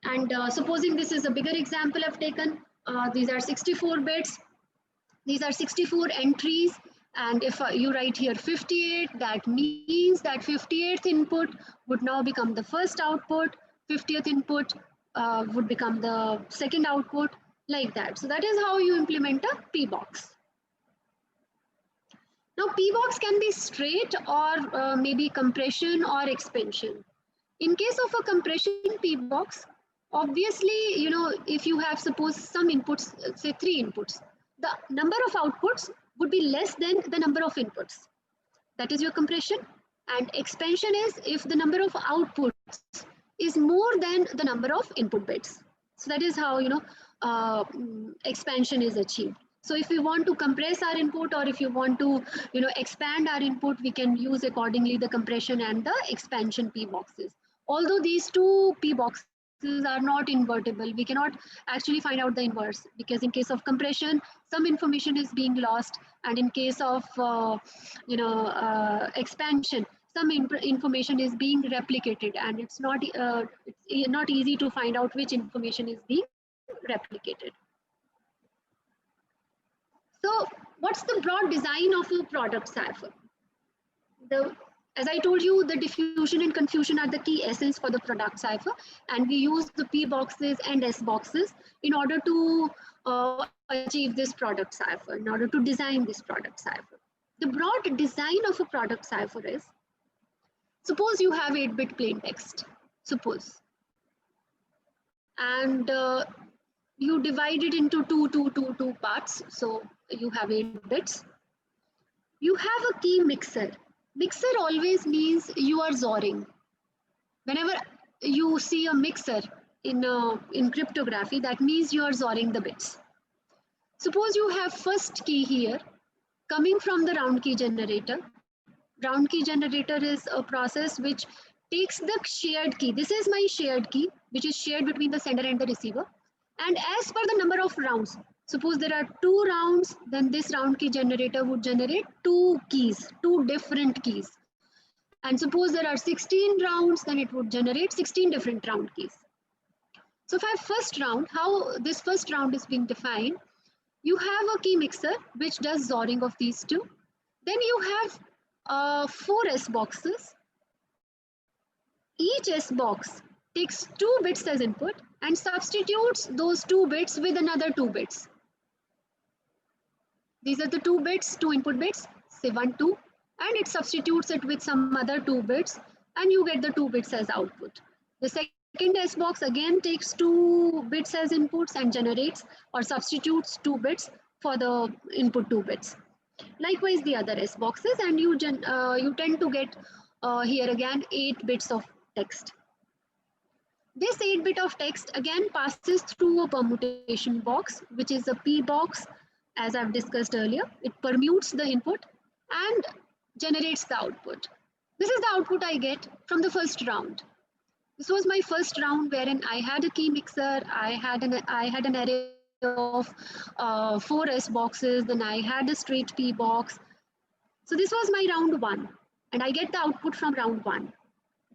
And supposing this is a bigger example I've taken, these are 64 bits, these are 64 entries, and if you write here 58, that means that 58th input would now become the first output, 50th input would become the second output, like that. So that is how you implement a P box. Now P box can be straight or maybe compression or expansion. In case of a compression P box, obviously, you know, if you have suppose some inputs, say 3 inputs, the number of outputs would be less than the number of inputs. That is your compression. And expansion is if the number of outputs is more than the number of input bits. So that is how, you know, expansion is achieved. So if we want to compress our input, or if you want to, you know, expand our input, we can use accordingly the compression and the expansion P boxes. Although these two P boxes are not invertible, we cannot actually find out the inverse, because in case of compression, some information is being lost, and in case of expansion, some information is being replicated, and it's not easy to find out which information is being replicated. So what's the broad design of a product cipher? As I told you, the diffusion and confusion are the key essence for the product cipher, and we use the P boxes and S boxes in order to achieve this product cipher, in order to design this product cipher. The broad design of a product cipher is, suppose you have 8-bit plain text, suppose, and you divide it into two parts, so you have 8 bits. You have a key mixer. Mixer always means you are XORing. Whenever you see a mixer in cryptography, that means you are XORing the bits. Suppose you have first key here coming from the round key generator. Round key generator is a process which takes the shared key. This is my shared key, which is shared between the sender and the receiver. And as per the number of rounds, suppose there are 2 rounds, then this round key generator would generate 2 keys, 2 different keys. And suppose there are 16 rounds, then it would generate 16 different round keys. So for first round, how this first round is being defined, you have a key mixer which does XORing of these two. Then you have 4 S boxes. Each S box takes 2 bits as input and substitutes those 2 bits with another 2 bits. These are the 2 bits, 2 input bits, say 1, 2, and it substitutes it with some other 2 bits, and you get the 2 bits as output. The second S box again takes 2 bits as inputs and generates or substitutes 2 bits for the input 2 bits. Likewise, the other S boxes, and you tend to get here again 8 bits of text. This 8-bit of text again passes through a permutation box, which is a P box, as I've discussed earlier. It permutes the input and generates the output. This is the output I get from the first round. This was my first round wherein I had a key mixer, I had an array of 4 S boxes, then I had a straight P box. So this was my round 1, and I get the output from round 1.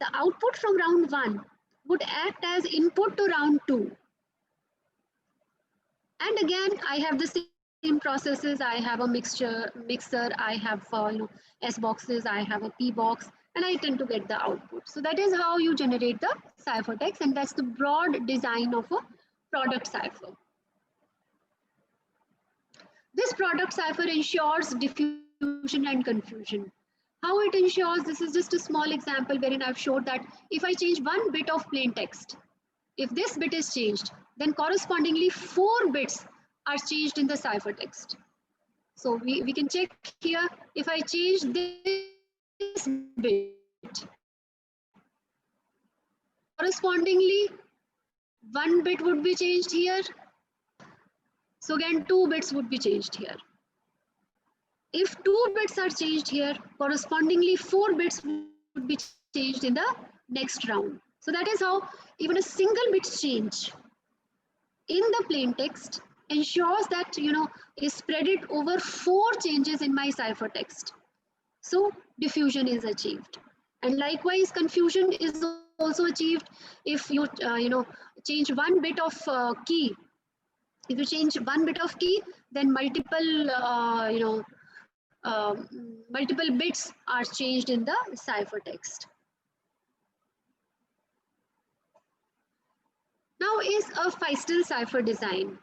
The output from round 1 would act as input to round 2. And again, I have the same processes. I have a mixer, I have S boxes, I have a P box, and I tend to get the output. So that is how you generate the ciphertext, and that's the broad design of a product cipher. This product cipher ensures diffusion and confusion. How it ensures, this is just a small example wherein I've showed that if I change 1 bit of plain text, if this bit is changed, then correspondingly 4 bits are changed in the ciphertext. So we can check here, if I change this bit, correspondingly 1 bit would be changed here. So again, 2 bits would be changed here. If 2 bits are changed here, correspondingly 4 bits would be changed in the next round. So that is how even a single bit change in the plain text ensures that is spread it over 4 changes in my ciphertext. So diffusion is achieved, and likewise confusion is also achieved if you change 1 bit of key. If you change 1 bit of key, then multiple multiple bits are changed in the ciphertext. Now is a Feistel cipher design.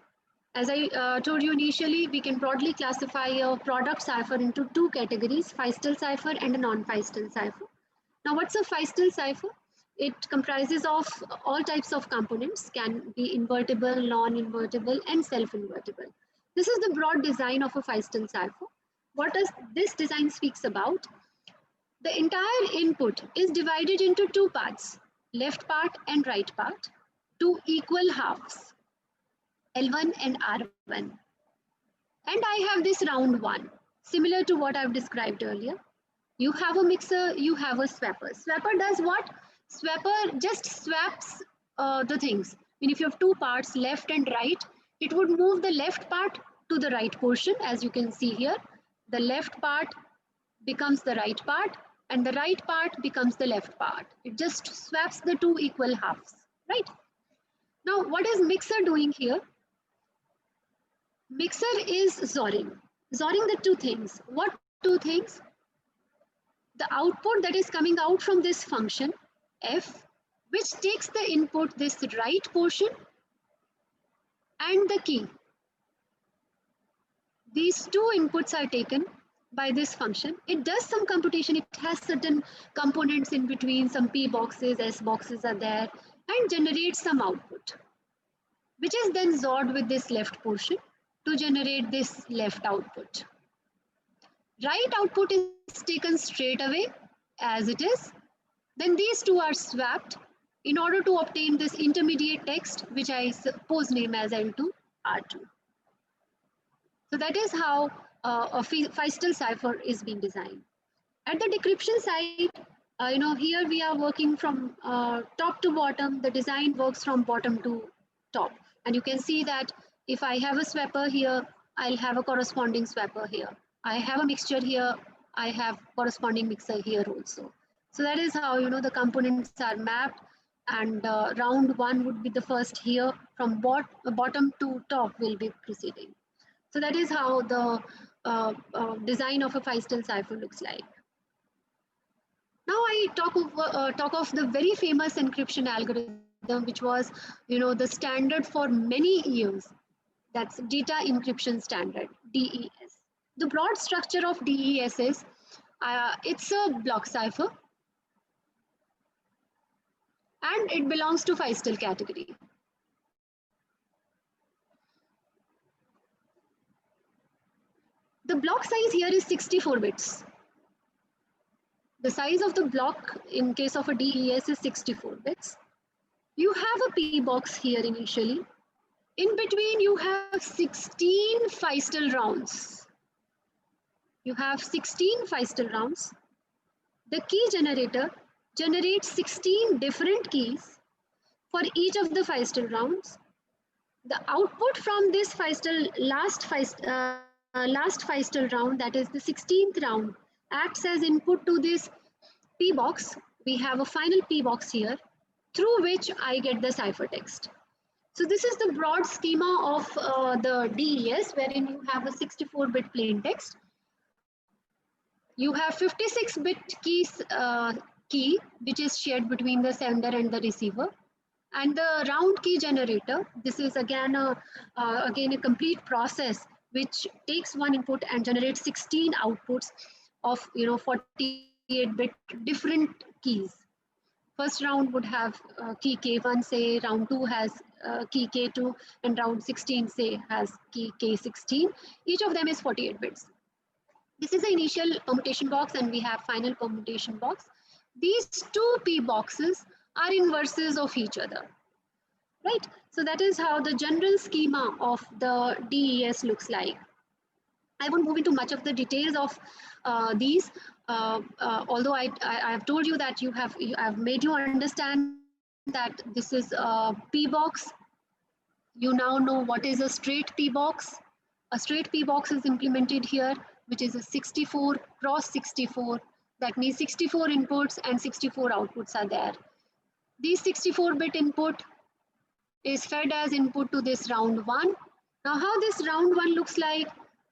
As I told you initially, we can broadly classify a product cipher into 2 categories, Feistel cipher and a non-Feistel cipher. Now what's a Feistel cipher? It comprises of all types of components, can be invertible, non-invertible, and self-invertible. This is the broad design of a Feistel cipher. What does this design speaks about? The entire input is divided into 2 parts, left part and right part, 2 equal halves, L1 and R1. And I have this round 1, similar to what I've described earlier. You have a mixer, you have a swapper. Swapper does what? Swapper just swaps the things. If you have 2 parts, left and right, it would move the left part to the right portion, as you can see here. The left part becomes the right part, and the right part becomes the left part. It just swaps the 2 equal halves, right? Now, what is mixer doing here? Mixer is XORing. XORing the 2 things. What 2 things? The output that is coming out from this function, f, which takes the input, this right portion, and the key. These 2 inputs are taken by this function. It does some computation. It has certain components in between, some P boxes, S boxes are there, and generates some output, which is then XORed with this left portion to generate this left output. Right output is taken straight away as it is. Then these 2 are swapped in order to obtain this intermediate text, which I suppose name as L2, R2. So that is how a Feistel cipher is being designed. At the decryption side, here we are working from top to bottom. The design works from bottom to top. And you can see that if I have a swapper here, I'll have a corresponding swapper here. I have a mixture here, I have corresponding mixer here also. So that is how the components are mapped, and round 1 would be the first here. From bottom to top will be proceeding. So that is how the design of a Feistel cipher looks like. Now I talk of the very famous encryption algorithm, which was, the standard for many years. That's data encryption standard, DES. The broad structure of DES is, it's a block cipher, and it belongs to Feistel category. The block size here is 64 bits. The size of the block in case of a DES is 64 bits. You have a P box here initially. In between, you have 16 Feistel rounds. You have 16 Feistel rounds. The key generator generates 16 different keys for each of the Feistel rounds. The output from this last Feistel round, that is the 16th round, acts as input to this P box. We have a final P box here, through which I get the ciphertext. So this is the broad schema of the DES, wherein you have a 64-bit plain text. You have 56-bit key, which is shared between the sender and the receiver. And the round key generator, this is again a complete process which takes one input and generates 16 outputs of 48-bit different keys. First round would have key K1, say round 2 has key K2, and round 16 say has key K16. Each of them is 48 bits. This is the initial permutation box, and we have final permutation box. These two P boxes are inverses of each other, right? So that is how the general schema of the DES looks like. I won't move into much of the details of these, although I have told you that I've made you understand that this is a P box. You now know what is a straight P box. A straight P box is implemented here, which is a 64 cross 64. That means 64 inputs and 64 outputs are there. These 64-bit input is fed as input to this round 1. Now how this round 1 looks like,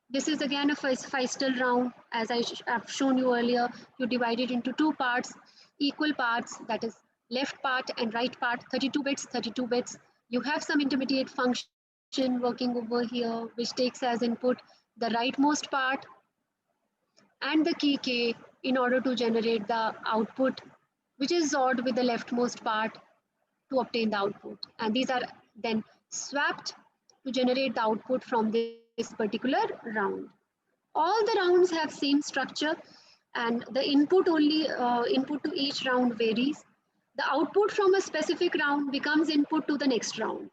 this is again a Feistel round. As I have shown you earlier, you divide it into two parts, equal parts, that is left part and right part, 32 bits, 32 bits. You have some intermediate function working over here, which takes as input the rightmost part and the key K in order to generate the output, which is XORed with the leftmost part to obtain the output. And these are then swapped to generate the output from this particular round. All the rounds have same structure, and the input to each round varies. The output from a specific round becomes input to the next round,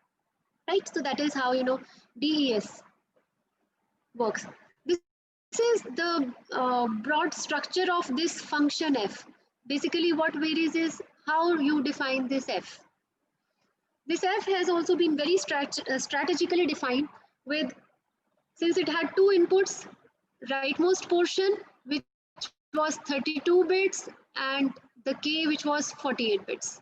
right? So that is how DES works. This is the broad structure of this function f. Basically, what varies is how you define this f. This f has also been very strategically defined with, since it had two inputs, rightmost portion, which was 32 bits, and the k, which was 48 bits.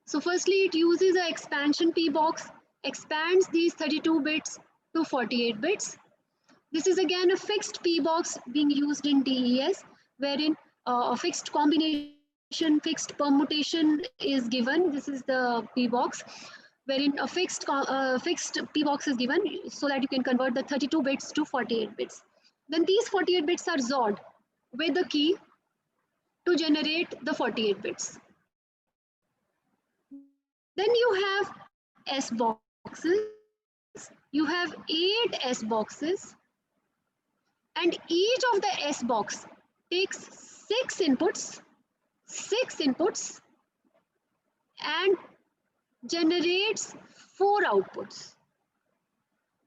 So firstly, it uses an expansion P box, expands these 32 bits to 48 bits. This is again a fixed P box being used in DES, wherein a fixed combination, fixed permutation is given. This is the P box, wherein a fixed P box is given so that you can convert the 32 bits to 48 bits. Then these 48 bits are XORed with the key to generate the 48 bits. Then you have S boxes. You have 8 S boxes, and each of the S box takes 6 inputs, and generates 4 outputs.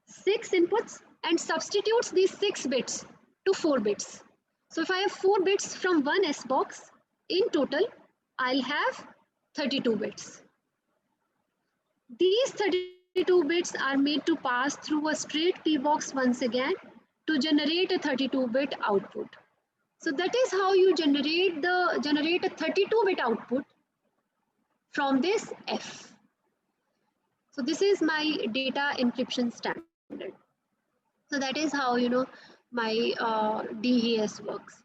6 inputs and substitutes these 6 bits to 4 bits. So if I have 4 bits from one S box, in total, I'll have 32 bits. These 32 bits are made to pass through a straight P box once again to generate a 32-bit output. So that is how you generate a 32-bit output from this F. So this is my data encryption standard. So that is how, you know, my DES works.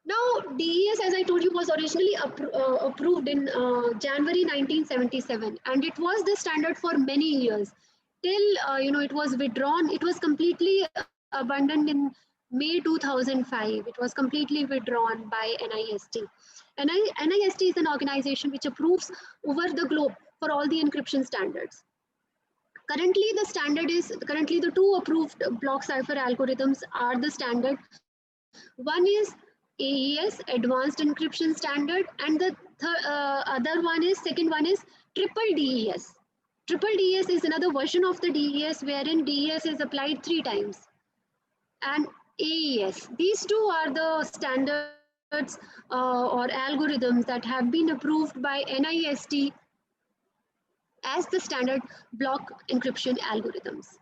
Now, DES, as I told you, was originally approved in January 1977, and it was the standard for many years till you know, it was withdrawn. It was completely abandoned in May 2005. It was completely withdrawn by NIST. NIST is an organization which approves over the globe for all the encryption standards. Currently, the two approved block cipher algorithms are the standard. One is AES, Advanced Encryption Standard, and the second one is Triple DES. Triple DES is another version of the DES wherein DES is applied 3 times. And AES, these two are the standards or algorithms that have been approved by NIST as the standard block encryption algorithms.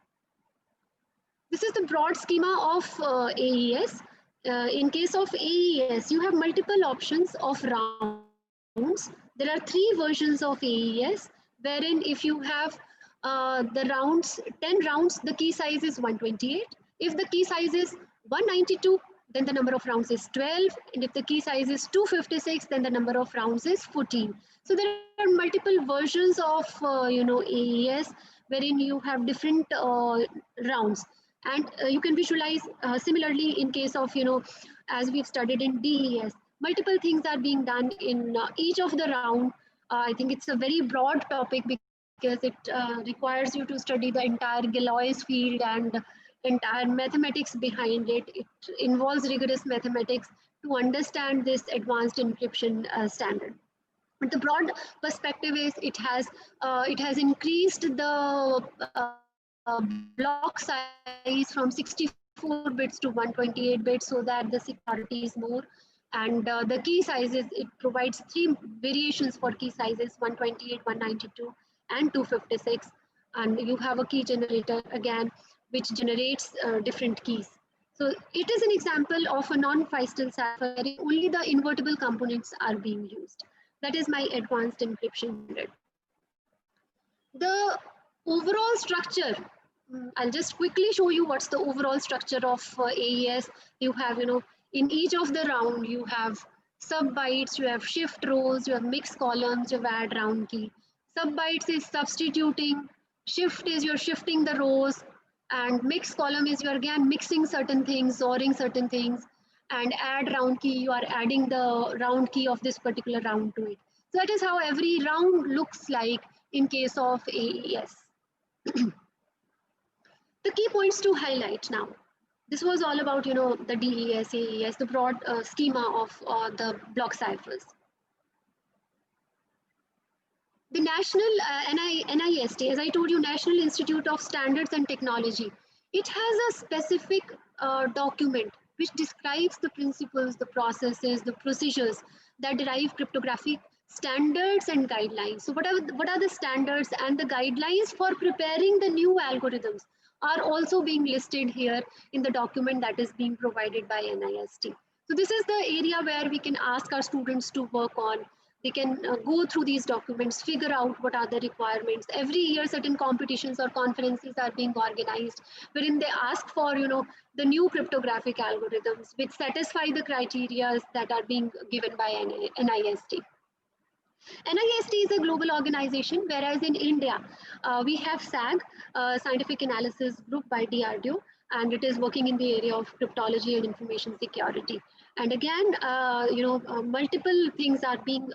This is the broad schema of AES. In case of AES, you have multiple options of rounds. There are 3 versions of AES, wherein if you have the rounds, 10 rounds, the key size is 128. If the key size is 192, then the number of rounds is 12. And if the key size is 256, then the number of rounds is 14. So there are multiple versions of you know, AES, wherein you have different rounds. And you can visualize similarly in case of, you know, as we've studied in DES, multiple things are being done in each of the round. I think it's a very broad topic because it requires you to study the entire Galois field and entire mathematics behind it. It involves rigorous mathematics to understand this advanced encryption standard. But the broad perspective is it has increased the block size from 64 bits to 128 bits so that the security is more. And the key sizes, it provides 3 variations for key sizes, 128, 192, and 256. And you have a key generator again, which generates different keys. So it is an example of a non-Feistel cipher where only the invertible components are being used. That is my advanced encryption. The overall structure, I'll just quickly show you what's the overall structure of AES. You have, you know, in each of the round, you have sub bytes, you have shift rows, you have mixed columns, you have add round key. Sub bytes is substituting, shift is you're shifting the rows, and mixed column is you're again mixing certain things, XORing certain things, and add round key, you are adding the round key of this particular round to it. So that is how every round looks like in case of AES. The key points to highlight now. This was all about, you know, the DES, AES, the broad schema of the block ciphers. The national NIST, as I told you, National Institute of Standards and Technology, it has a specific document which describes the principles, the processes, the procedures that derive cryptographic standards and guidelines. So what are the standards and the guidelines for preparing the new algorithms are also being listed here in the document that is being provided by NIST. So this is the area where we can ask our students to work on. They can go through these documents, figure out what are the requirements. Every year, certain competitions or conferences are being organized, wherein they ask for, you know, the new cryptographic algorithms which satisfy the criteria that are being given by NIST. NIST is a global organization, whereas in India, we have SAG, Scientific Analysis Group by DRDO, and it is working in the area of cryptology and information security. And again, you know, multiple things are being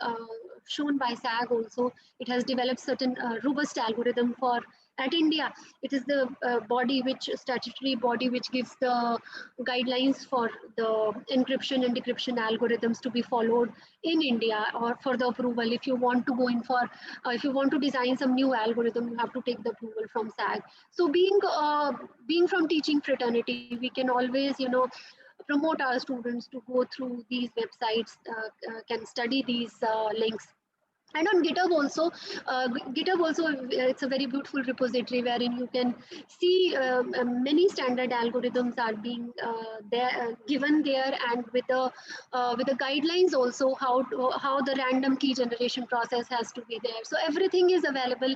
shown by SAG also. It has developed certain robust algorithm for, at India, it is the statutory body which gives the guidelines for the encryption and decryption algorithms to be followed in India or for the approval. If you want to go in for, if you want to design some new algorithm, you have to take the approval from SAG. So being from teaching fraternity, we can always, you know, promote our students to go through these websites, can study these links. And on GitHub also, it's a very beautiful repository wherein you can see many standard algorithms are being given there, and with the guidelines also how the random key generation process has to be there. So everything is available.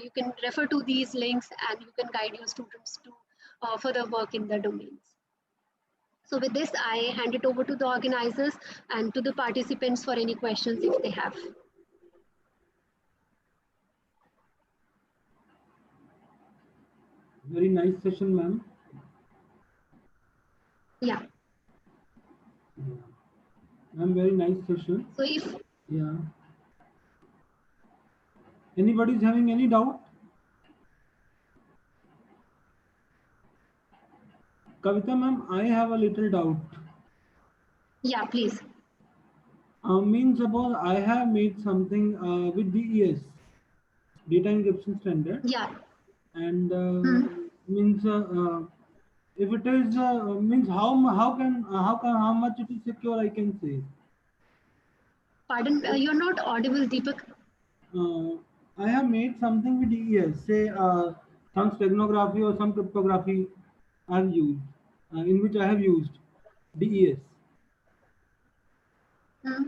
You can refer to these links and you can guide your students to further work in the domains. So with this, I hand it over to the organizers and to the participants for any questions if they have. Very nice session, ma'am. Yeah. Ma'am, very nice session. So if Yeah. Anybody's having any doubt? Kavita, ma'am, I have a little doubt. yeah, please. Means suppose I have made something with DES, data encryption standard, Yeah. and means if it is means how much it is secure, I can say. Pardon, you're not audible, Deepak. I have made something with DES, say some steganography or some cryptography I have used, in which I have used DES. Hmm.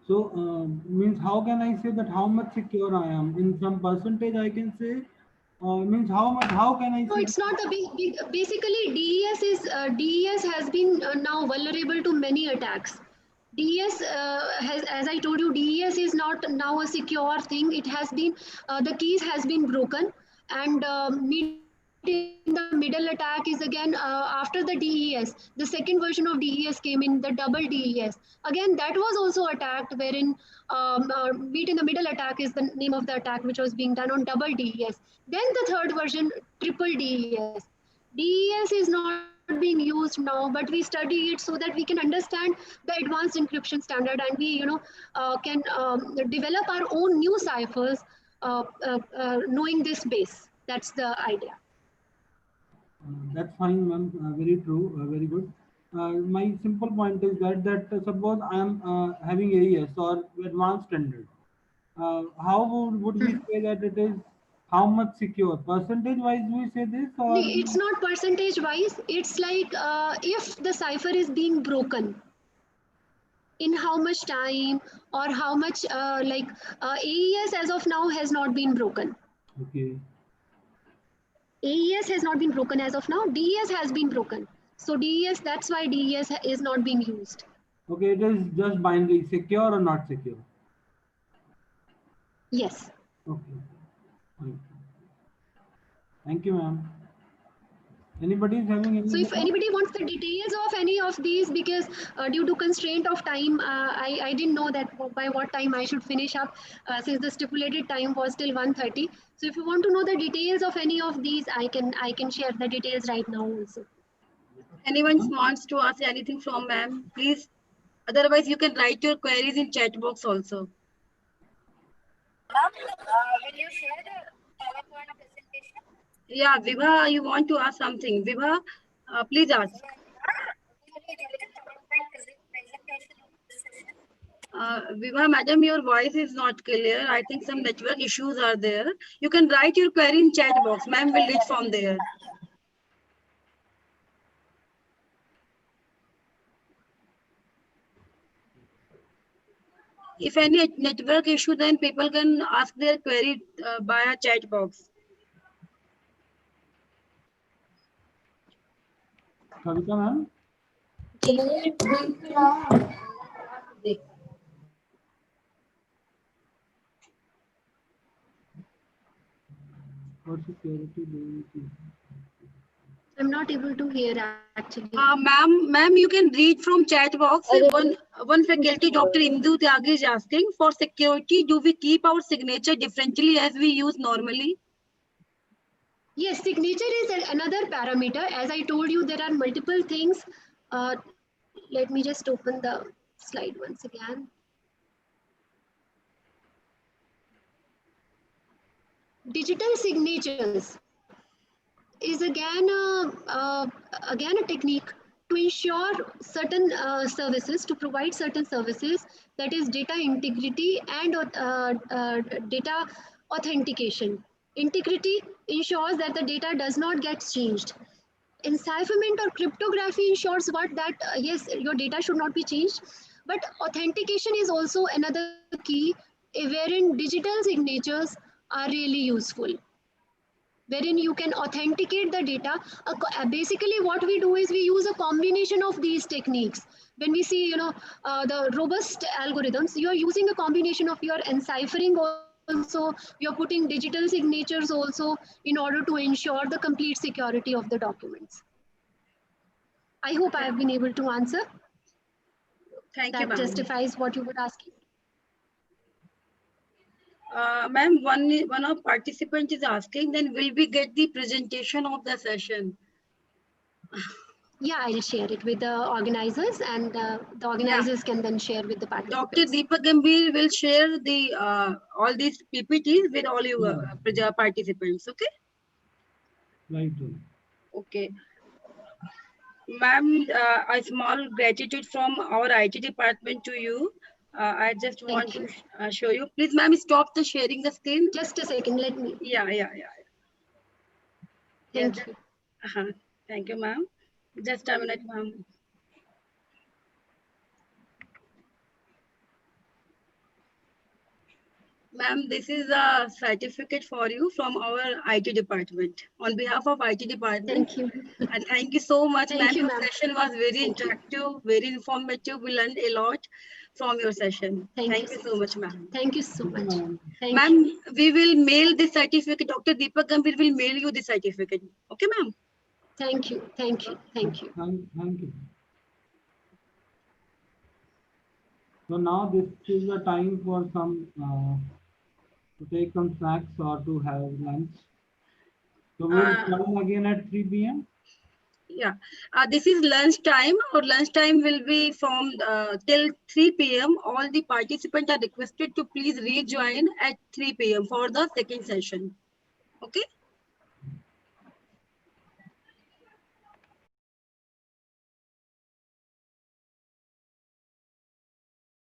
So means how can I say that how much secure I am? In some percentage I can say, means how can I No, say? it's not a big. Basically, DES has been now vulnerable to many attacks. DES has, as I told you, DES is not now a secure thing. It has been the keys has been broken, and meeting the middle attack is again after the DES. The second version of DES came in, the double DES. Again, that was also attacked, wherein meet in the middle attack is the name of the attack, which was being done on double DES. Then the third version, triple DES. DES is not being used now, but we study it so that we can understand the advanced encryption standard, and we, can develop our own new ciphers, knowing this base. That's the idea. That's fine, ma'am. Very true. Very good. My simple point is that suppose I am having AES or advanced standard. How would we say that it is how much secure? Percentage wise, we say this or It's not percentage wise. It's like if the cipher is being broken, in how much time or how much AES as of now has not been broken. okay. AES has not been broken as of now. DES has been broken. So DES, that's why DES is not being used. Okay, it is just binary, secure or not secure. Yes. Okay. Fine. Thank you, ma'am. Anybody is having any? So if anybody wants the details of any of these, because due to constraint of time, I didn't know that by what time I should finish up, since the stipulated time was till 1:30. So if you want to know the details of any of these, I can share the details right now also. Anyone wants to ask anything from ma'am, please. Otherwise, you can write your queries in chat box also. Ma'am, will you share the PowerPoint presentation? Yeah, Vibha, you want to ask something. Vibha, please ask. Vibha, madam, your voice is not clear. I think some network issues are there. You can write your query in chat box. Ma'am will read from there. If any network issue, then people can ask their query via chat box. Kavita, ma'am. For security, I'm not able to hear actually. Ma'am, you can read from chat box. One faculty, Dr. Indu Tyagi, is asking, for security, do we keep our signature differently as we use normally? Yes, signature is another parameter. As I told you, there are multiple things. Let me just open the slide once again. Digital signatures is again a technique to ensure certain services, to provide certain services, that is data integrity and data authentication. Integrity ensures that the data does not get changed. Encipherment or cryptography ensures what, that yes, your data should not be changed, but authentication is also another key, wherein digital signatures are really useful, wherein you can authenticate the data. Basically what we do is we use a combination of these techniques. When we see, the robust algorithms, you are using a combination of your enciphering also, you're putting digital signatures also, in order to ensure the complete security of the documents. I hope I have been able to answer. Thank you, That ma'am. justifies what you were asking. Ma'am, one of participants is asking, then will we get the presentation of the session? Yeah, I'll share it with the organizers, and the organizers can then share with the participants. Dr. Deepak Gambhir will share the all these PPTs with all you participants. Okay. Right. Okay. Ma'am, a small gratitude from our IT department to you. I just want to show you. Please, ma'am, stop the sharing the screen. Just a second, let me. Yeah. Thank Yes. you. Thank you, ma'am. Just a minute, ma'am. Ma'am, this is a certificate for you from our IT department. On behalf of IT department. Thank you. And thank you so much, ma'am. Thank you, Your ma'am. session was very Thank you. interactive, very informative. We learned a lot from your session. Thank you you so much, ma'am. Thank you so much. Thank Ma'am, you. we will mail the certificate. Dr. Deepak Gambhir will mail you the certificate. Okay, ma'am? Thank you. Thank you. Thank you. Thank you. So now this is the time for some to take some snacks or to have lunch. So we'll start again at 3 p.m. Yeah, this is lunch time. Our lunch time will be from till 3 p.m. All the participants are requested to please rejoin at 3 p.m. for the second session. Okay.